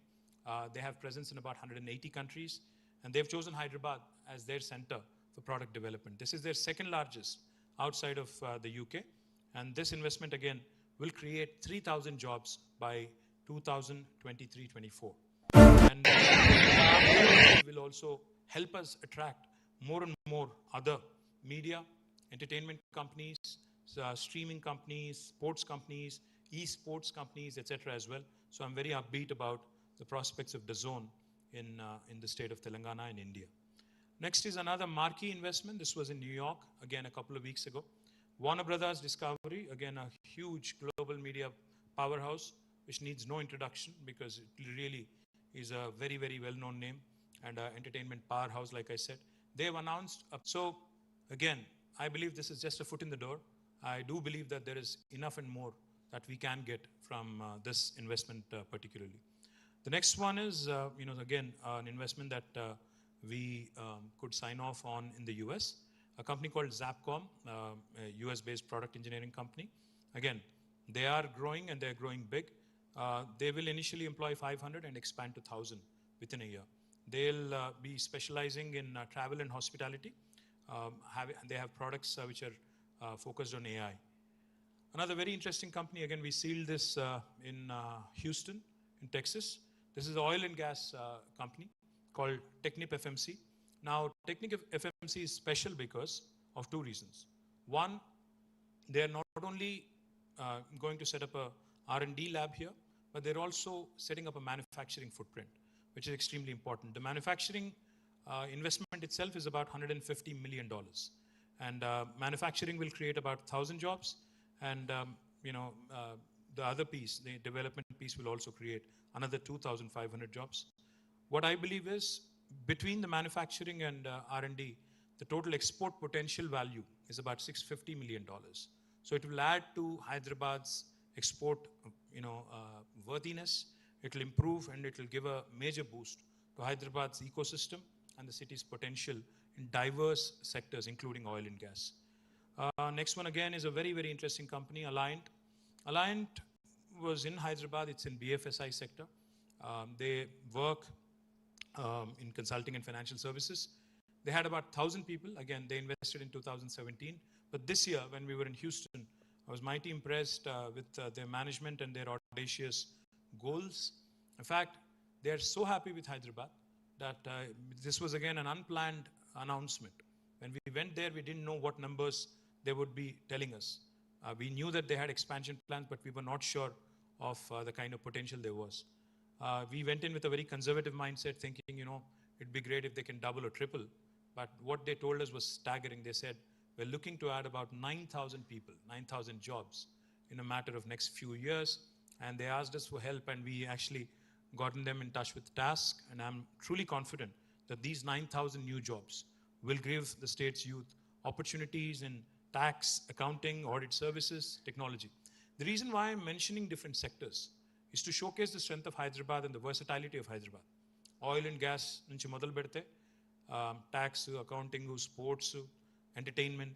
They have presence in about 180 countries, and they've chosen Hyderabad as their center for product development. This is their second largest outside of the UK, and this investment, again, will create 3,000 jobs by 2023-24. And will also help us attract more and more other media, entertainment companies, streaming companies, sports companies, esports companies, etc. as well. So I'm very upbeat about the prospects of the zone in the state of Telangana and India. Next is another marquee investment. This was in New York, again, a couple of weeks ago. Warner Brothers Discovery, again, a huge global media powerhouse, which needs no introduction because it really is a very, very well-known name and an entertainment powerhouse, like I said. They've announced, so again, I believe this is just a foot in the door. I do believe that there is enough and more that we can get from this investment particularly. The next one is, again, an investment that we could sign off on in the US, a company called Zapcom, a US-based product engineering company. Again, they are growing and they're growing big. They will initially employ 500 and expand to 1,000 within a year. They'll be specializing in travel and hospitality. They have products which are focused on AI. Another very interesting company, again, we sealed this in Houston, in Texas. This is an oil and gas company called Technip FMC. Now, Technip FMC is special because of two reasons. One, they're not only going to set up a R&D lab here, but they're also setting up a manufacturing footprint, which is extremely important. The manufacturing investment itself is about $150 million. And manufacturing will create about 1,000 jobs. And the other piece, the development piece, will also create another 2,500 jobs. What I believe is, between the manufacturing and R&D, the total export potential value is about $650 million. So it will add to Hyderabad's export, worthiness. It will improve and it will give a major boost to Hyderabad's ecosystem and the city's potential in diverse sectors, including oil and gas. Next one again is a very, very interesting company, Alliant. Alliant was in Hyderabad. It's in BFSI sector. They work in consulting and financial services. They had about 1,000 people. Again, they invested in 2017. But this year, when we were in Houston, I was mighty impressed with their management and their audacious goals. In fact, they are so happy with Hyderabad that this was again an unplanned announcement. When we went there, we didn't know what numbers they would be telling us. We knew that they had expansion plans, but we were not sure of the kind of potential there was. We went in with a very conservative mindset, thinking, it'd be great if they can double or triple. But what they told us was staggering. They said, we're looking to add about 9,000 people, 9,000 jobs in a matter of next few years. And they asked us for help, and we actually gotten them in touch with Task. And I'm truly confident that these 9,000 new jobs will give the state's youth opportunities in tax, accounting, audit services, technology. The reason why I'm mentioning different sectors is to showcase the strength of Hyderabad and the versatility of Hyderabad. Oil and gas nunchi modal bedte, tax, accounting, sports, entertainment,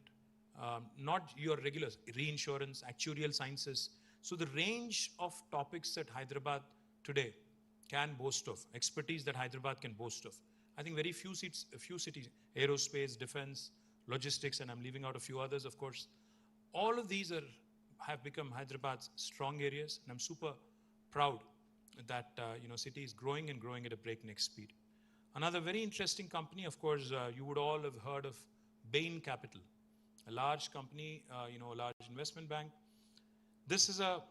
not your regular reinsurance, actuarial sciences. So the range of topics that Hyderabad today can boast of, expertise that Hyderabad can boast of. I think very few cities, aerospace, defense, logistics, and I'm leaving out a few others, of course. All of these have become Hyderabad's strong areas, and I'm super proud that city is growing and growing at a breakneck speed. Another very interesting company, of course, you would all have heard of Bain Capital, a large company, a large investment bank. This is a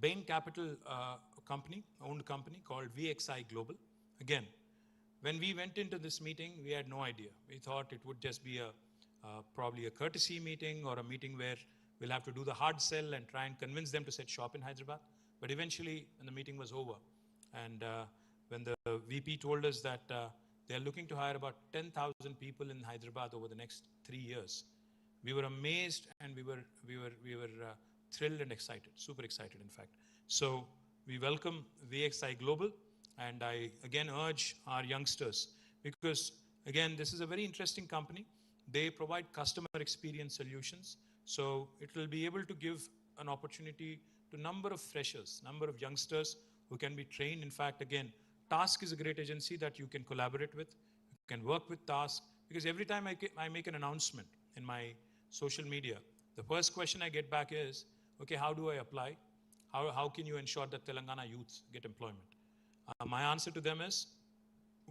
Bain Capital owned company called VXI Global. Again, when we went into this meeting, we had no idea. We thought it would just be probably a courtesy meeting or a meeting where we'll have to do the hard sell and try and convince them to set shop in Hyderabad. But eventually, when the meeting was over, and when the VP told us that they're looking to hire about 10,000 people in Hyderabad over the next 3 years, we were amazed and we were thrilled and excited, super excited, in fact. So we welcome VXI Global, and I again urge our youngsters, because again, this is a very interesting company. They provide customer experience solutions. So it will be able to give an opportunity to a number of freshers, number of youngsters who can be trained. In fact, again, Task is a great agency that you can collaborate with. You can work with Task, because every time I make an announcement in my social media, the first question I get back is, okay, how do I apply? How can you ensure that Telangana youths get employment? My answer to them is,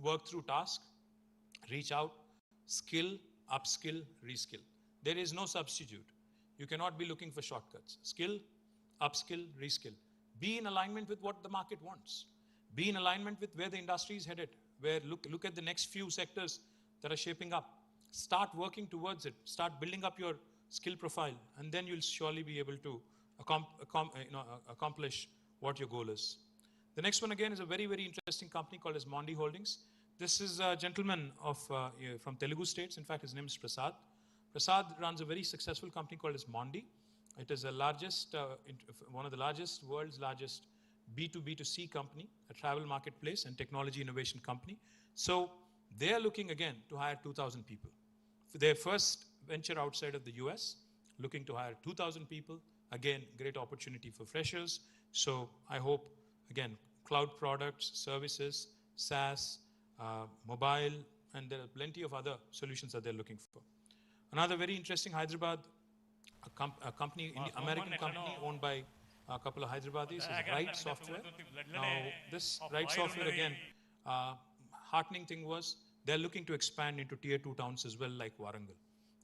work through Task, reach out, skill, upskill, reskill. There is no substitute. You cannot be looking for shortcuts. Skill, upskill, reskill. Be in alignment with what the market wants. Be in alignment with where the industry is headed. Where look at the next few sectors that are shaping up. Start working towards it. Start building up your skill profile, and then you'll surely be able to accomplish what your goal is. The next one again is a very, very interesting company called as Mondi Holdings. This is a gentleman from Telugu states. In fact, his name is Prasad. Prasad runs a very successful company called as Mondi. It is one of the largest, world's largest B2B2C company, a travel marketplace and technology innovation company. So they are looking again to hire 2,000 people. For their first venture outside of the US, looking to hire 2,000 people. Again, great opportunity for freshers. So I hope, again, cloud products, services, SaaS, mobile, and there are plenty of other solutions that they're looking for. Another very interesting Hyderabad, a company, American company owned by a couple of Hyderabadis, is Right Software. Now, this Right Software, again, heartening thing was they're looking to expand into tier 2 towns as well, like Warangal.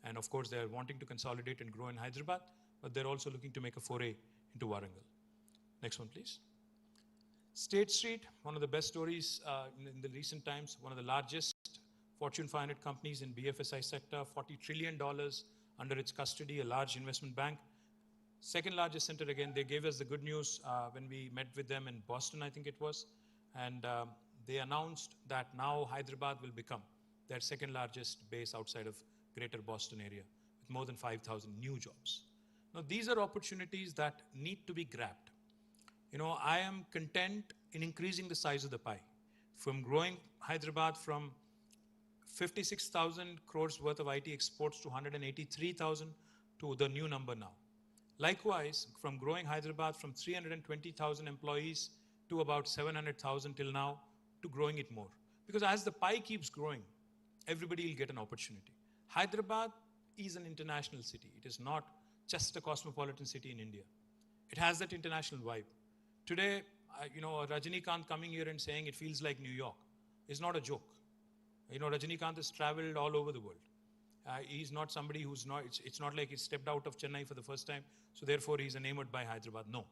And of course, they're wanting to consolidate and grow in Hyderabad, but they're also looking to make a foray into Warangal. Next one, please. State Street, one of the best stories in the recent times, one of the largest Fortune 500 companies in BFSI sector, $40 trillion under its custody, a large investment bank. Second largest center, again, they gave us the good news when we met with them in Boston, I think it was. And they announced that now Hyderabad will become their second largest base outside of greater Boston area, with more than 5,000 new jobs. Now, these are opportunities that need to be grabbed. I am content in increasing the size of the pie, from growing Hyderabad from 56,000 crores worth of IT exports to 183,000 to the new number now. Likewise, from growing Hyderabad from 320,000 employees to about 700,000 till now, to growing it more. Because as the pie keeps growing, everybody will get an opportunity. Hyderabad is an international city. It is not just a cosmopolitan city in India. It has that international vibe. Today, Rajinikanth coming here and saying it feels like New York is not a joke. Rajinikanth has traveled all over the world. He's not somebody who's not, it's not like he stepped out of Chennai for the first time, so therefore he's enamored by Hyderabad. No.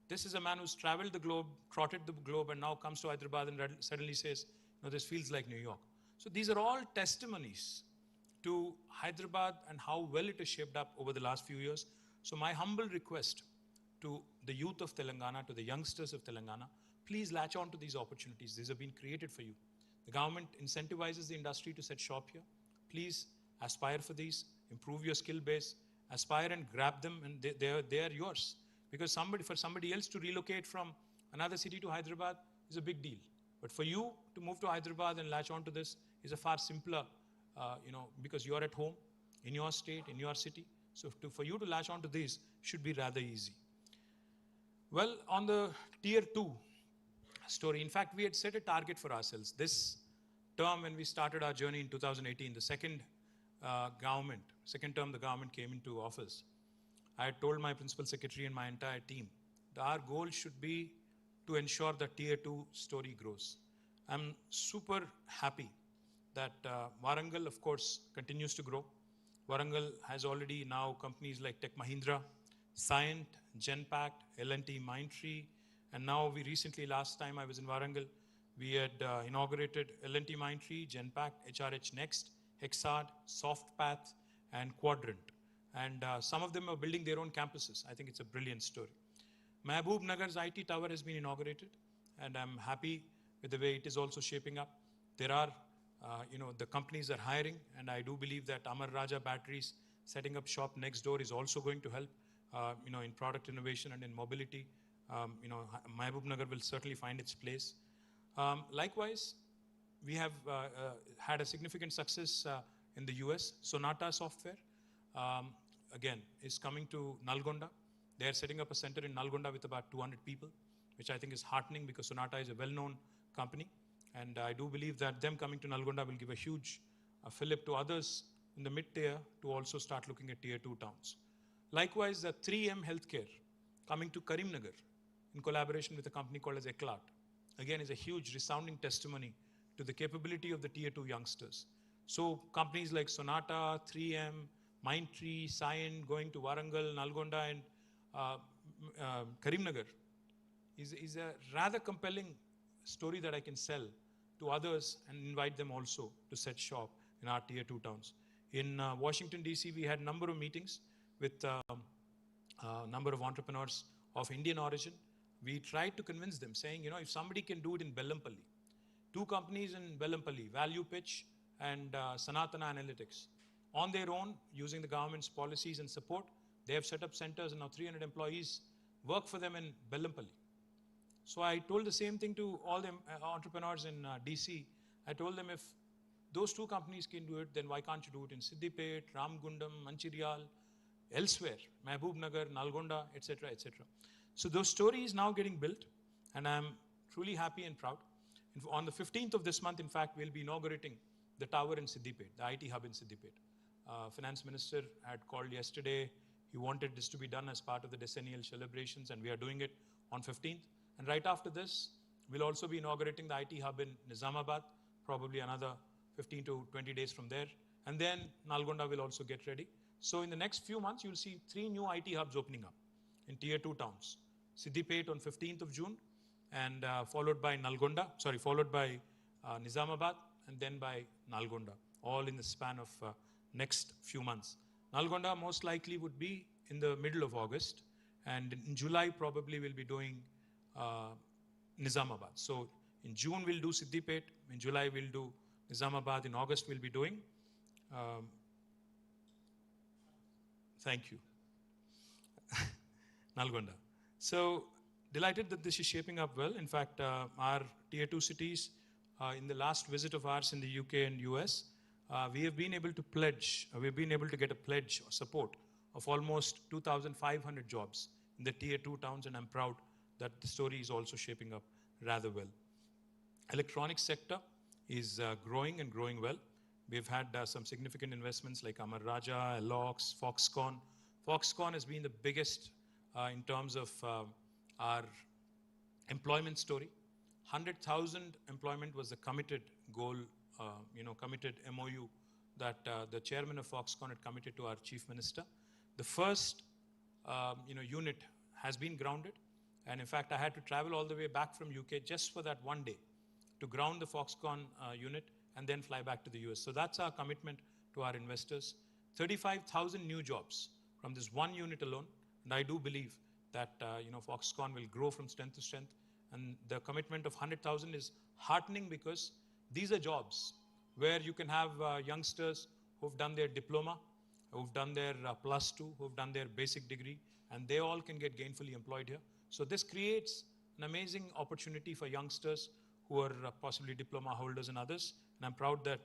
This is a man who's traveled the globe, trotted the globe, and now comes to Hyderabad and suddenly says, this feels like New York. So these are all testimonies to Hyderabad and how well it is shaped up over the last few years. So my humble request to the youth of Telangana, to the youngsters of Telangana, please latch on to these opportunities. These have been created for you. The government incentivizes the industry to set shop here. Please aspire for these, improve your skill base, aspire and grab them, and they are yours. Because for somebody else to relocate from another city to Hyderabad is a big deal. But for you to move to Hyderabad and latch on to this is a far simpler, because you're at home, in your state, in your city. So for you to latch on to this should be rather easy. Well, on the tier 2 story, in fact, we had set a target for ourselves. This term, when we started our journey in 2018, the second term the government came into office, I had told my principal secretary and my entire team that our goal should be to ensure that tier 2 story grows. I'm super happy that Warangal, of course, continues to grow. Warangal has already now companies like Tech Mahindra, Cyient, Genpact, L&T Mindtree, and now we recently, last time I was in Warangal, we had inaugurated L&T Mindtree, Genpact, HRH Next, Hexad, SoftPath, and Quadrant. And some of them are building their own campuses. I think it's a brilliant story. Mehboob Nagar's IT tower has been inaugurated, and I'm happy with the way it is also shaping up. There are, the companies are hiring, and I do believe that Amar Raja Batteries setting up shop next door is also going to help, in product innovation and in mobility. Mehboob Nagar will certainly find its place. Likewise, we have had a significant success in the US. Sonata Software, again, is coming to Nalgonda. They are setting up a center in Nalgonda with about 200 people, which I think is heartening because Sonata is a well-known company. And I do believe that them coming to Nalgonda will give a huge fillip to others in the mid-tier to also start looking at tier 2 towns. Likewise, the 3M Healthcare coming to Karimnagar in collaboration with a company called as Eclat, again, is a huge resounding testimony to the capability of the tier 2 youngsters. So companies like Sonata, 3M, Mindtree, Cyient going to Warangal, Nalgonda, and Karimnagar is a rather compelling story that I can sell to others and invite them also to set shop in our tier 2 towns. In Washington, D.C., we had a number of meetings with a number of entrepreneurs of Indian origin. We tried to convince them, saying, if somebody can do it in Bellampalli, 2 companies in Bellampalli, Value Pitch and Sanatana Analytics, on their own, using the government's policies and support, they have set up centers, and now 300 employees work for them in Bellampalli. So I told the same thing to all the entrepreneurs in DC. I told them, if those 2 companies can do it, then why can't you do it in Siddipet, Ramgundam, Manchiryal, elsewhere, Mehboob Nagar, Nalgonda, etc., etc. So those stories now getting built, and I'm truly happy and proud. On the 15th of this month, in fact, we'll be inaugurating the tower in Siddipet, the IT hub in Siddipet. Finance Minister had called yesterday. He wanted this to be done as part of the decennial celebrations, and we are doing it on 15th. And right after this, we'll also be inaugurating the IT hub in Nizamabad, probably another 15 to 20 days from there. And then Nalgonda will also get ready. So in the next few months, you'll see 3 new IT hubs opening up in tier 2 towns. Siddipet on 15th of June, and followed by Nizamabad, and then by Nalgonda, all in the span of next few months. Nalgonda most likely would be in the middle of August, and in July probably we'll be doing Nizamabad. So in June we'll do Siddipet, in July we'll do Nizamabad, in August we'll be doing thank you. Nalgonda. So delighted that this is shaping up well. In fact, our tier 2 cities, in the last visit of ours in the UK and US, we have been able to get a pledge or support of almost 2,500 jobs in the tier 2 towns, and I'm proud that the story is also shaping up rather well. Electronics sector is growing and growing well. We've had some significant investments like Amar Raja, Alox, Foxconn. Foxconn has been the biggest in terms of our employment story. 100,000 employment was the committed goal, committed MOU that the chairman of Foxconn had committed to our chief minister. The first, unit has been grounded. And in fact, I had to travel all the way back from UK just for that one day to ground the Foxconn unit and then fly back to the US. So that's our commitment to our investors. 35,000 new jobs from this one unit alone. And I do believe that Foxconn will grow from strength to strength. And the commitment of 100,000 is heartening, because these are jobs where you can have youngsters who've done their diploma, who've done their +2, who've done their basic degree, and they all can get gainfully employed here. So this creates an amazing opportunity for youngsters who are possibly diploma holders and others. And I'm proud that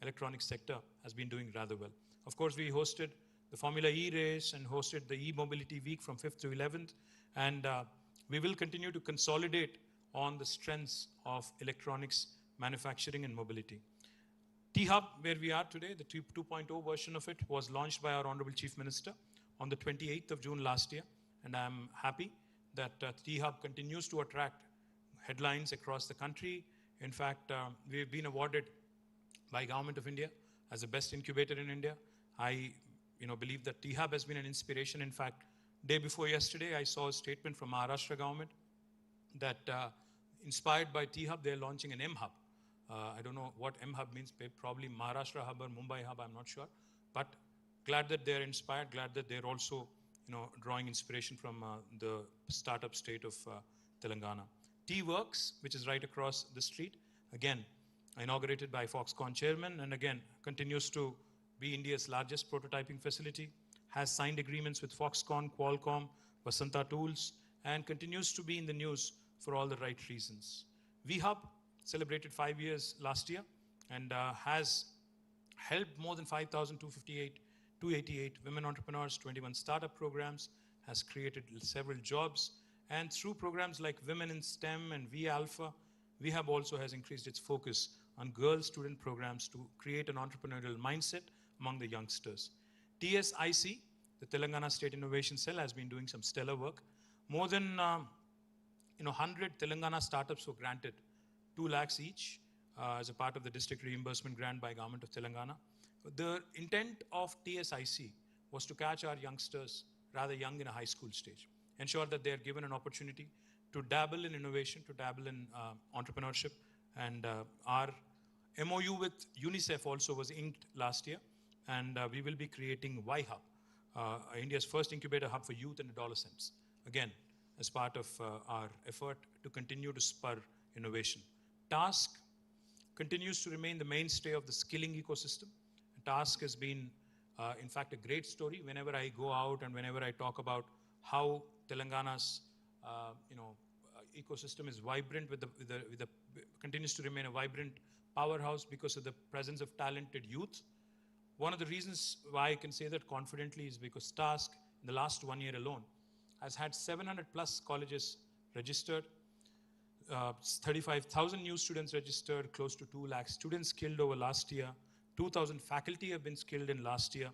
electronics sector has been doing rather well. Of course, we hosted the Formula E race and hosted the E-Mobility Week from 5th to 11th. And we will continue to consolidate on the strengths of electronics, manufacturing and mobility. T-Hub, where we are today, the 2.0 version of it was launched by our Honorable Chief Minister on the 28th of June last year. And I'm happy that T-Hub continues to attract headlines across the country. In fact, we've been awarded by Government of India as the best incubator in India. I believe that T-Hub has been an inspiration. In fact, day before yesterday, I saw a statement from Maharashtra government that inspired by T-Hub, they're launching an M-Hub. I don't know what M-Hub means, probably Maharashtra Hub or Mumbai Hub, I'm not sure. But glad that they're inspired, glad that they're also drawing inspiration from the startup state of Telangana. T-Works, which is right across the street, again, inaugurated by Foxconn chairman, and again, continues to be India's largest prototyping facility, has signed agreements with Foxconn, Qualcomm, Vasanta Tools, and continues to be in the news for all the right reasons. VHub celebrated 5 years last year and has helped more than 5,288 women entrepreneurs, 21 startup programs, has created several jobs, and through programs like Women in STEM and V-Alpha, VHub also has increased its focus on girl student programs to create an entrepreneurial mindset among the youngsters. TSIC, the Telangana State Innovation Cell, has been doing some stellar work. More than 100 Telangana startups were granted 2 lakhs each as a part of the district reimbursement grant by Government of Telangana. The intent of TSIC was to catch our youngsters rather young in a high school stage, ensure that they are given an opportunity to dabble in innovation, to dabble in entrepreneurship, and our MOU with UNICEF also was inked last year, and we will be creating Y-Hub, India's first incubator hub for youth and adolescents, again, as part of our effort to continue to spur innovation. Task continues to remain the mainstay of the skilling ecosystem. Task has been, in fact, a great story. Whenever I go out and whenever I talk about how Telangana's, ecosystem is vibrant continues to remain a vibrant powerhouse because of the presence of talented youth. One of the reasons why I can say that confidently is because Task, in the last 1 year alone, has had 700 plus colleges registered, 35,000 new students registered, close to 2 lakh students skilled over last year, 2,000 faculty have been skilled in last year,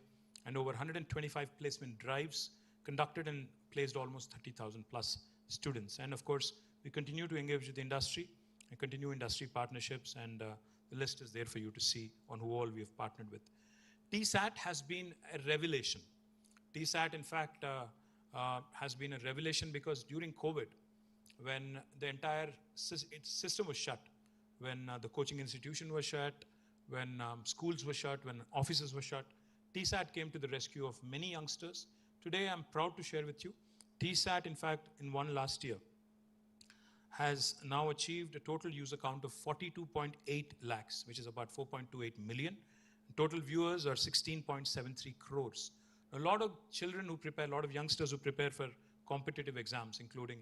and over 125 placement drives conducted and placed almost 30,000 plus students. And of course, we continue to engage with the industry and continue industry partnerships, and the list is there for you to see on who all we have partnered with. TSAT has been a revelation. TSAT, in fact, has been a revelation because during COVID, when the entire system was shut, when the coaching institution was shut, when schools were shut, when offices were shut, TSAT came to the rescue of many youngsters. Today, I'm proud to share with you, TSAT, in fact, in one last year, has now achieved a total user count of 42.8 lakhs, which is about 4.28 million. Total viewers are 16.73 crores. A lot of children who prepare, a lot of youngsters who prepare for competitive exams, including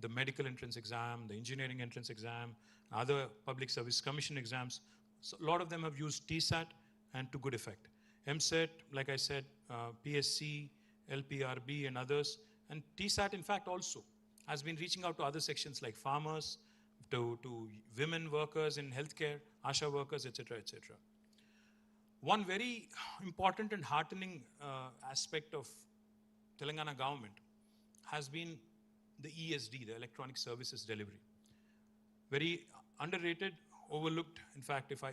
the medical entrance exam, the engineering entrance exam, other public service commission exams. So a lot of them have used TSAT, and to good effect. MSET, like I said, PSC, LPRB and others. And TSAT, in fact, also has been reaching out to other sections like farmers, to women workers in healthcare, ASHA workers, etc., etc. One very important and heartening aspect of Telangana government has been the ESD, the Electronic Services Delivery. Very underrated, overlooked, in fact, if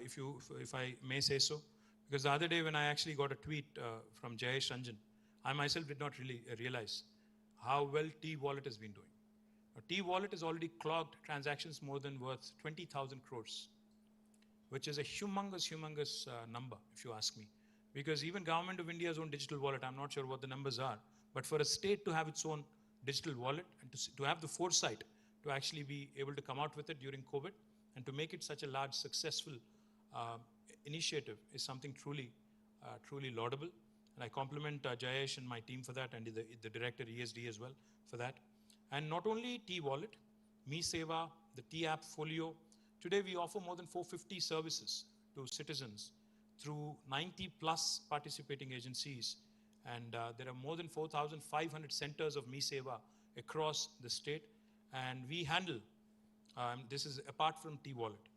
I may say so. Because the other day when I actually got a tweet from Jayesh Ranjan, I myself did not really realize how well T-Wallet has been doing. T-Wallet has already clocked transactions more than worth 20,000 crores, which is a humongous number, if you ask me. Because even Government of India's own digital wallet, I'm not sure what the numbers are, but for a state to have its own digital wallet and to have the foresight to actually be able to come out with it during COVID and to make it such a large, successful initiative is something truly laudable. And I compliment Jayesh and my team for that, and the director ESD as well for that. And not only T-Wallet, Me Seva, the T-App Folio. Today we offer more than 450 services to citizens through 90 plus participating agencies. And there are more than 4,500 centers of Me Seva across the state. And we handle, this is apart from T-Wallet.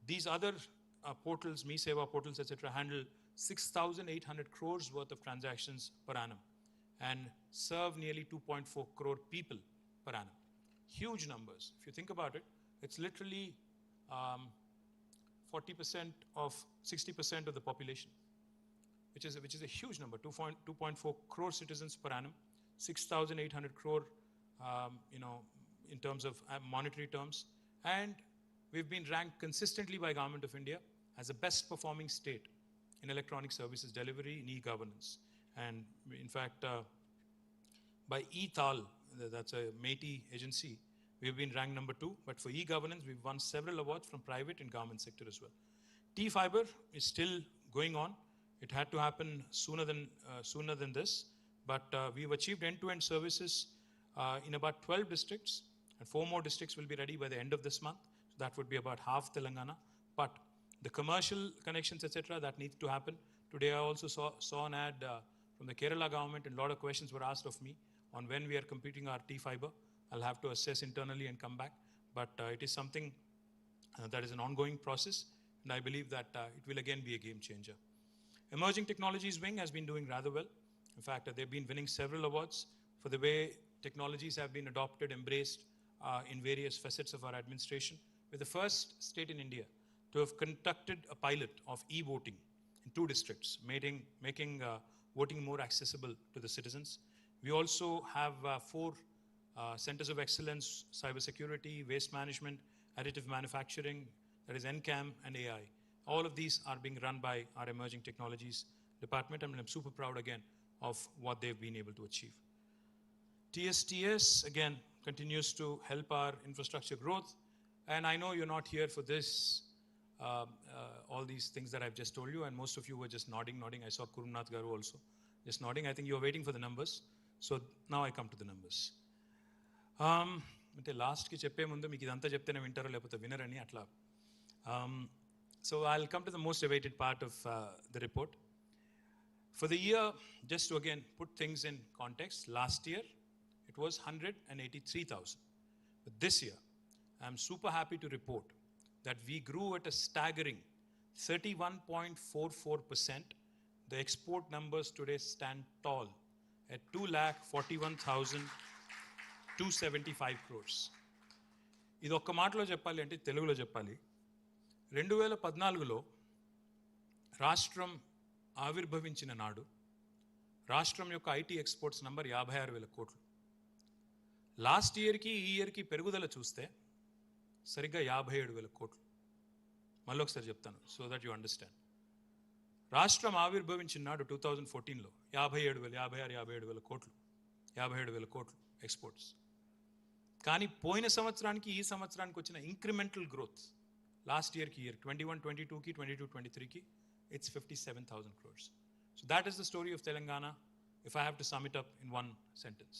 These other portals, Me Seva portals, etc., handle 6,800 crores worth of transactions per annum and serve nearly 2.4 crore people per annum. Huge numbers. If you think about it, it's literally 40% of 60% of the population, which is a huge number. 2.4 crore citizens per annum, 6,800 crore, in terms of monetary terms, and we've been ranked consistently by Government of India as the best performing state in electronic services delivery in e-governance. And in fact, by e-Tal, that's a Meitei agency, we've been ranked number 2, but for e-governance, we've won several awards from private and government sector as well. T-Fiber is still going on. It had to happen sooner than this, but we've achieved end-to-end services in about 12 districts, and 4 more districts will be ready by the end of this month. So that would be about half Telangana. But the commercial connections, etc., that needs to happen. Today I also saw an ad from the Kerala government, and a lot of questions were asked of me on when we are completing our T-Fiber. I'll have to assess internally and come back. But it is something that is an ongoing process, and I believe that it will again be a game changer. Emerging Technologies Wing has been doing rather well. In fact, they've been winning several awards for the way technologies have been adopted, embraced in various facets of our administration. We're the first state in India to have conducted a pilot of e-voting in 2 districts, making voting more accessible to the citizens. We also have 4 centers of excellence: cybersecurity, waste management, additive manufacturing, that is NCAM, and AI. All of these are being run by our emerging technologies department, and I'm super proud again of what they've been able to achieve. TSTS again continues to help our infrastructure growth, and I know you're not here for this, all these things that I've just told you, and most of you were just nodding. I saw Kurumnath Garu also just nodding. I think you're waiting for the numbers. So now I come to the numbers. అంటే లాస్ట్కి చెప్పే ముందు మీకు ఇదంతా చెప్తేనే వింటారో లేకపోతే వినరని అట్లా. So I'll come to the most awaited part of the report. For the year, just to again put things in context, last year it was 183,000. But this year, I'm super happy to report that we grew at a staggering 31.44%. The export numbers today stand tall at 2,41,275 crores. ఇది ఒక్క మాటలో చెప్పాలి అంటే తెలుగులో చెప్పాలి. 2014లో రాష్ట్రం ఆవిర్భవించిన నాడు రాష్ట్రం యొక్క ఐటీ ఎక్స్పోర్ట్స్ నంబర్ 56,000 కోట్లు. లాస్ట్ ఇయర్కి ఈ ఇయర్కి పెరుగుదల చూస్తే సరిగ్గా 57,000 కోట్లు. మళ్ళీ ఒకసారి చెప్తాను సో దట్ యు అండర్స్టాండ్. రాష్ట్రం ఆవిర్భవించిన నాడు 2014లో 57,000 కోట్లు 57,000 కోట్లు ఎక్స్పోర్ట్స్. కానీ పోయిన సంవత్సరానికి ఈ సంవత్సరానికి వచ్చిన ఇంక్రిమెంటల్ గ్రోత్ లాస్ట్ ఇయర్కి year 21-22కి 22-23కి it's 57,000 crores. So that is the story of Telangana if I have to sum it up in one sentence.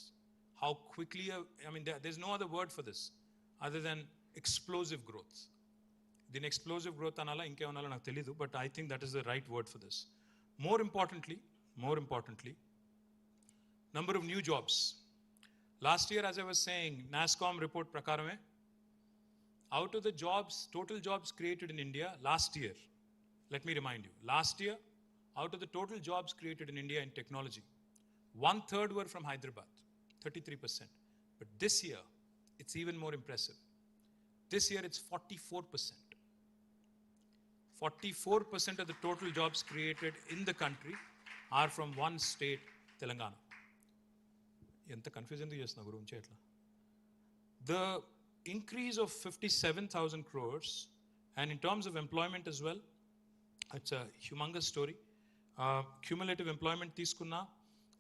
How quickly, I mean there's no other word for this other than explosive growth. Then explosive growth anala inke anala naku telidu, but I think that is the right word for this. More importantly, number of new jobs. Last year, as I was saying, NASSCOM report prakarame, out of the jobs, total jobs created in India last year, let me remind you, last year, out of the total jobs created in India in technology, 1/3 were from Hyderabad, 33%. But this year, it's even more impressive. This year, it's 44%. 44% of the total jobs created in the country are from one state, Telangana. ఎంత confusion చేస్తున్నా గురించి ఎట్లా. The increase of 57,000 crores, and in terms of employment as well, it's a humongous story. Cumulative employment తీసుకున్నా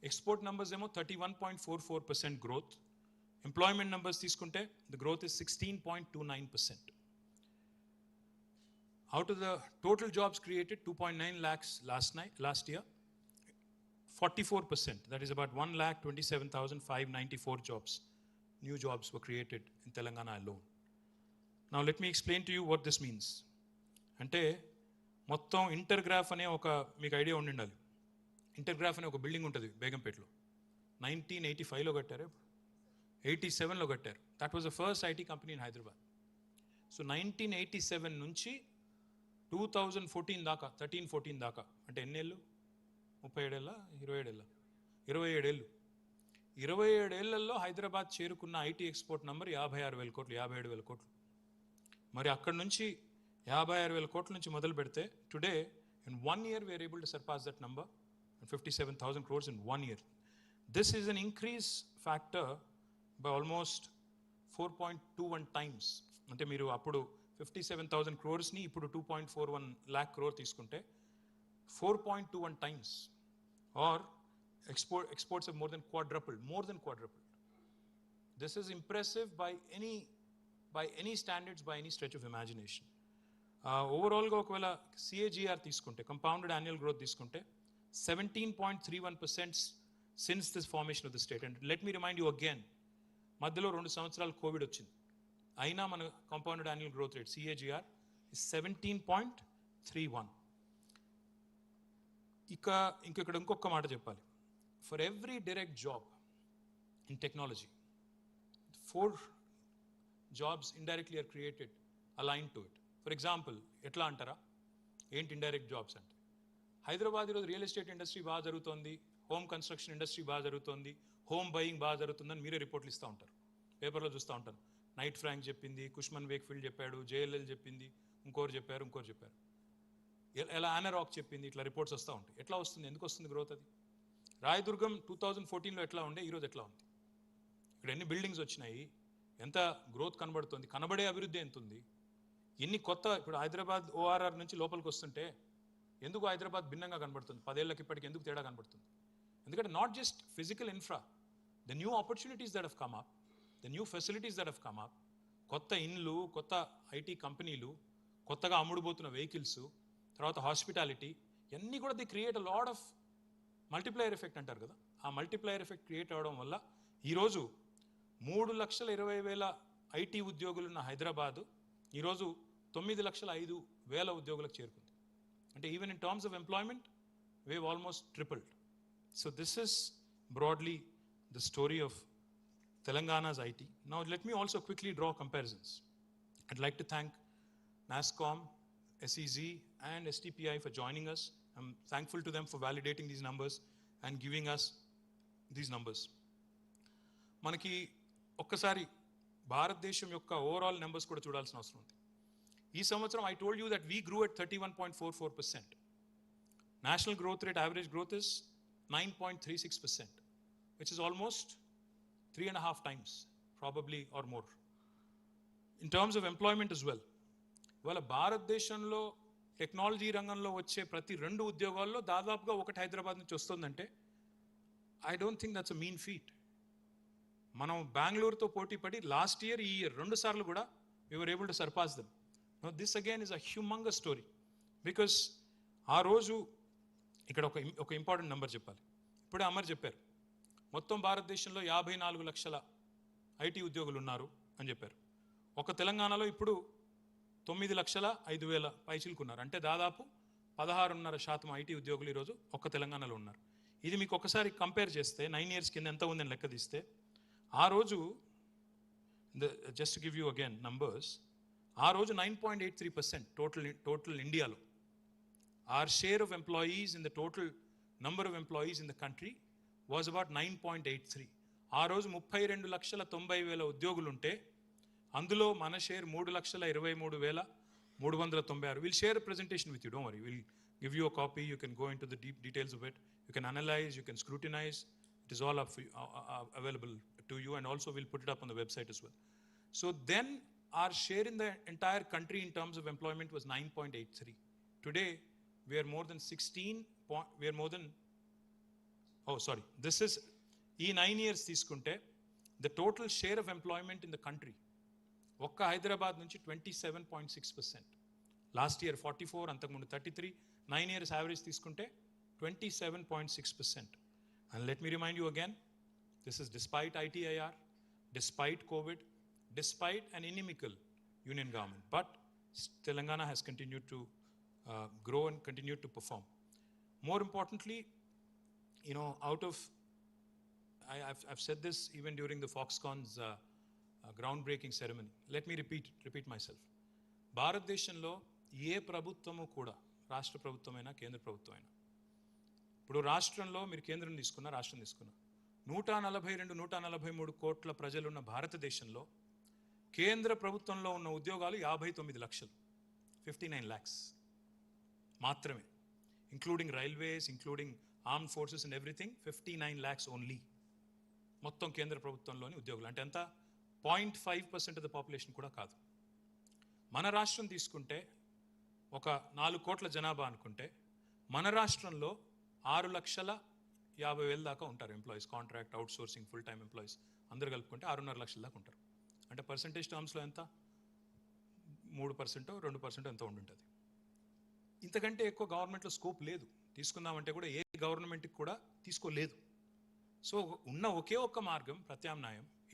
export numbers ఏమో 31.44% growth. Employment numbers తీసుకుంటే the growth is 16.29%. Out of the total jobs created, 2.9 lakhs last year, 44%, that is about 1,27,594 jobs, new jobs were created in Telangana alone. Now let me explain to you what this means. అంటే మొత్తం ఇంటర్గ్రాఫ్ అనే ఒక మీకు idea ఉండాలి. ఇంటర్గ్రాఫ్ అనే ఒక building ఉంటుంది బేగంపేటలో. 1985లో కట్టారు, 87లో కట్టారు. That was the first IT company in Hyderabad. So 1987 నుంచి 2014 దాకా 13-14 దాకా అంటే ఎన్నేళ్ళు, 37 ఏళ్ళ 27 ఏళ్ళ 27 ఏళ్ళు 27 ఏళ్లలో హైదరాబాద్ చేరుకున్న ఐటీ ఎక్స్పోర్ట్ నంబర్ 56,000 కోట్లు 57,000 కోట్లు. మరి అక్కడ నుంచి 56,000 కోట్ల నుంచి మొదలు పెడితే today in 1 year we are able to surpass that number and 57,000 crores in 1 year. This is an increase factor by almost 4.21 times. అంటే మీరు అప్పుడు 57,000 crores ని ఇప్పుడు 2.41 lakh crore తీసుకుంటే 4.21 times, or exports have more than quadrupled. This is impressive by any standards, by any stretch of imagination. Overall గా ఒకవేళ CAGR తీసుకుంటే, compounded annual growth తీసుకుంటే 17.31% since this formation of the state. And let me remind you again, మధ్యలో 2 సంవత్సరాలు Covid వచ్చింది, అయినా మన compounded annual growth rate CAGR is 17.31. ఇక్కడ ఇంకొక మాట చెప్పాలి. For every direct job in technology, 4 jobs indirectly are created aligned to it. For example, ఎట్లా అంటారా, ఏంటి ఇండైరెక్ట్ జాబ్స్ అంటే, హైదరాబాద్ ఈరోజు రియల్ ఎస్టేట్ ఇండస్ట్రీ బాగా జరుగుతుంది, హోమ్ కన్స్ట్రక్షన్ ఇండస్ట్రీ బాగా జరుగుతుంది, హోమ్ బయింగ్ బాగా జరుగుతుందని మీరే రిపోర్ట్లు ఇస్తూ ఉంటారు, పేపర్లో చూస్తూ ఉంటాను. నైట్ ఫ్రాంక్ చెప్పింది, కుష్మన్ వేక్ఫీల్డ్ చెప్పాడు, JLL చెప్పింది, ఇంకోరు చెప్పారు. ఎలా ఆనరాక్ చెప్పింది, ఇట్లా రిపోర్ట్స్ వస్తూ ఉంటాయి. ఎట్లా వస్తుంది, ఎందుకు వస్తుంది గ్రోత్? అది రాయదుర్గం 2014లో ఎట్లా ఉండే, ఈరోజు ఎట్లా ఉంది? ఇక్కడ ఎన్ని బిల్డింగ్స్ వచ్చినాయి, ఎంత గ్రోత్ కనబడుతుంది, కనబడే అభివృద్ధి ఎంత ఉంది? ఎన్ని కొత్త ఇప్పుడు హైదరాబాద్ ఓఆర్ఆర్ నుంచి లోపలికి వస్తుంటే ఎందుకు హైదరాబాద్ భిన్నంగా కనబడుతుంది? 10 ఏళ్ళకి ఇప్పటికి ఎందుకు తేడా కనబడుతుంది? ఎందుకంటే not just physical infra, the new opportunities that have come up, the new facilities that have come up, కొత్త ఇండ్లు, కొత్త ఐటీ కంపెనీలు, కొత్తగా అమ్ముడుపోతున్న వెహికల్స్, తర్వాత హాస్పిటాలిటీ, ఇవన్నీ కూడా the create a lot of multiplier effect అంటారు కదా. ఆ మల్టిప్లయర్ ఎఫెక్ట్ క్రియేట్ అవ్వడం వల్ల ఈరోజు 3,20,000 ఐటీ ఉద్యోగులున్న హైదరాబాదు ఈరోజు 9,05,000 ఉద్యోగులకు చేరుకుంది. అంటే even in terms of employment we have almost tripled. So this is broadly the story of Telangana's IT. Now let me also quickly draw comparisons. I'd like to thank NASSCOM, SEZ and STPI for joining us. I'm thankful to them for validating these numbers and giving us these numbers. మనకి ఒక్కసారి భారతదేశం యొక్క overall numbers కూడా చూడాల్సిన అవసరం ఉంది. ఈ సంవత్సరం I told you that we grew at 31.44%. National growth rate, average growth is 9.36%, which is almost 3.5 times, probably or more. In terms of employment as well, వాళ్ళ భారతదేశంలో టెక్నాలజీ రంగంలో వచ్చే ప్రతి 2 ఉద్యోగాల్లో దాదాపుగా ఒకటి హైదరాబాద్ నుంచి వస్తుందంటే I don't think that's a mean feet. మనం బెంగళూరుతో పోటీ పడి లాస్ట్ ఇయర్, ఈ ఇయర్ 2 సార్లు కూడా we were able to surpass them. Now this again is a humongous story because ఆ రోజు ఇక్కడ ఒక ఇంపార్టెంట్ నెంబర్ చెప్పాలి. ఇప్పుడే అమర్ చెప్పారు, మొత్తం భారతదేశంలో 54 లక్షల ఐటీ ఉద్యోగులు ఉన్నారు అని చెప్పారు. ఒక తెలంగాణలో ఇప్పుడు 9,05,000 పైచిలుకున్నారు. అంటే దాదాపు 16.5% ఐటీ ఉద్యోగులు ఈరోజు ఒక్క తెలంగాణలో ఉన్నారు. ఇది మీకు ఒకసారి కంపేర్ చేస్తే 9 ఇయర్స్ కింద ఎంత ఉందని లెక్క తీస్తే ఆ రోజు, just give you again numbers, ఆ రోజు 9.83% టోటల్ ఇండియాలో. Our share of employees in the total number of employees in the country was about 9.83. ఆ రోజు 32,90,000 ఉద్యోగులు ఉంటే అందులో మన share 3,23,396. We'll share a presentation with you, don't worry. We'll give you a copy. You can go into the deep details of it. You can analyze, you can scrutinize. It is all up for you, available to you, and also we'll put it up on the website as well. So then our share in the entire country in terms of employment was 9.83. Today we are more than 16. We are more than, oh sorry, this is ఈ 9 years తీసుకుంటే the total share of employment in the country ఒక్క హైదరాబాద్ నుంచి 27.6%. Last year 44, అంతకుముందు 33. 9 years average తీసుకుంటే 27.6%. And let me remind you again, this is despite ITIR, despite COVID, despite an inimical union government. But Telangana has continued to grow and continued to perform. More importantly, you know, out of, I've said this even during the Foxconn's groundbreaking ceremony. Let me repeat myself. భారతదేశంలో ఏ ప్రభుత్వము కూడా, రాష్ట్ర ప్రభుత్వమైనా కేంద్ర ప్రభుత్వమైనా, ఇప్పుడు రాష్ట్రంలో మీరు కేంద్రం తీసుకున్నా, రాష్ట్రం తీసుకున్నా, 142-143 కోట్ల ప్రజలున్న భారతదేశంలో కేంద్ర ప్రభుత్వంలో ఉన్న ఉద్యోగాలు 59 లక్షలు, 59 lakhs మాత్రమే, including railways, including armed forces and everything. 59 lakhs only మొత్తం కేంద్ర ప్రభుత్వంలోని ఉద్యోగులు. అంటే ఎంత? 0.5% ఆఫ్ ద పాపులేషన్ కూడా కాదు. మన రాష్ట్రం తీసుకుంటే ఒక 4 కోట్ల జనాభా అనుకుంటే మన రాష్ట్రంలో 6,50,000 దాకా ఉంటారు employees, contract, out sourcing, full time employees అందరు కలుపుకుంటే 6.5 లక్షల దాకా ఉంటారు. అంటే పర్సంటేజ్ టర్మ్స్లో ఎంత? 3%, 2% ఎంతో ఉండుంటుంది. ఇంతకంటే ఎక్కువ గవర్నమెంట్లో స్కోప్ లేదు. తీసుకుందామంటే కూడా ఏ గవర్నమెంట్కి కూడా తీసుకోలేదు. సో ఉన్న ఒకే ఒక్క మార్గం, ప్రత్యామ్నాయం,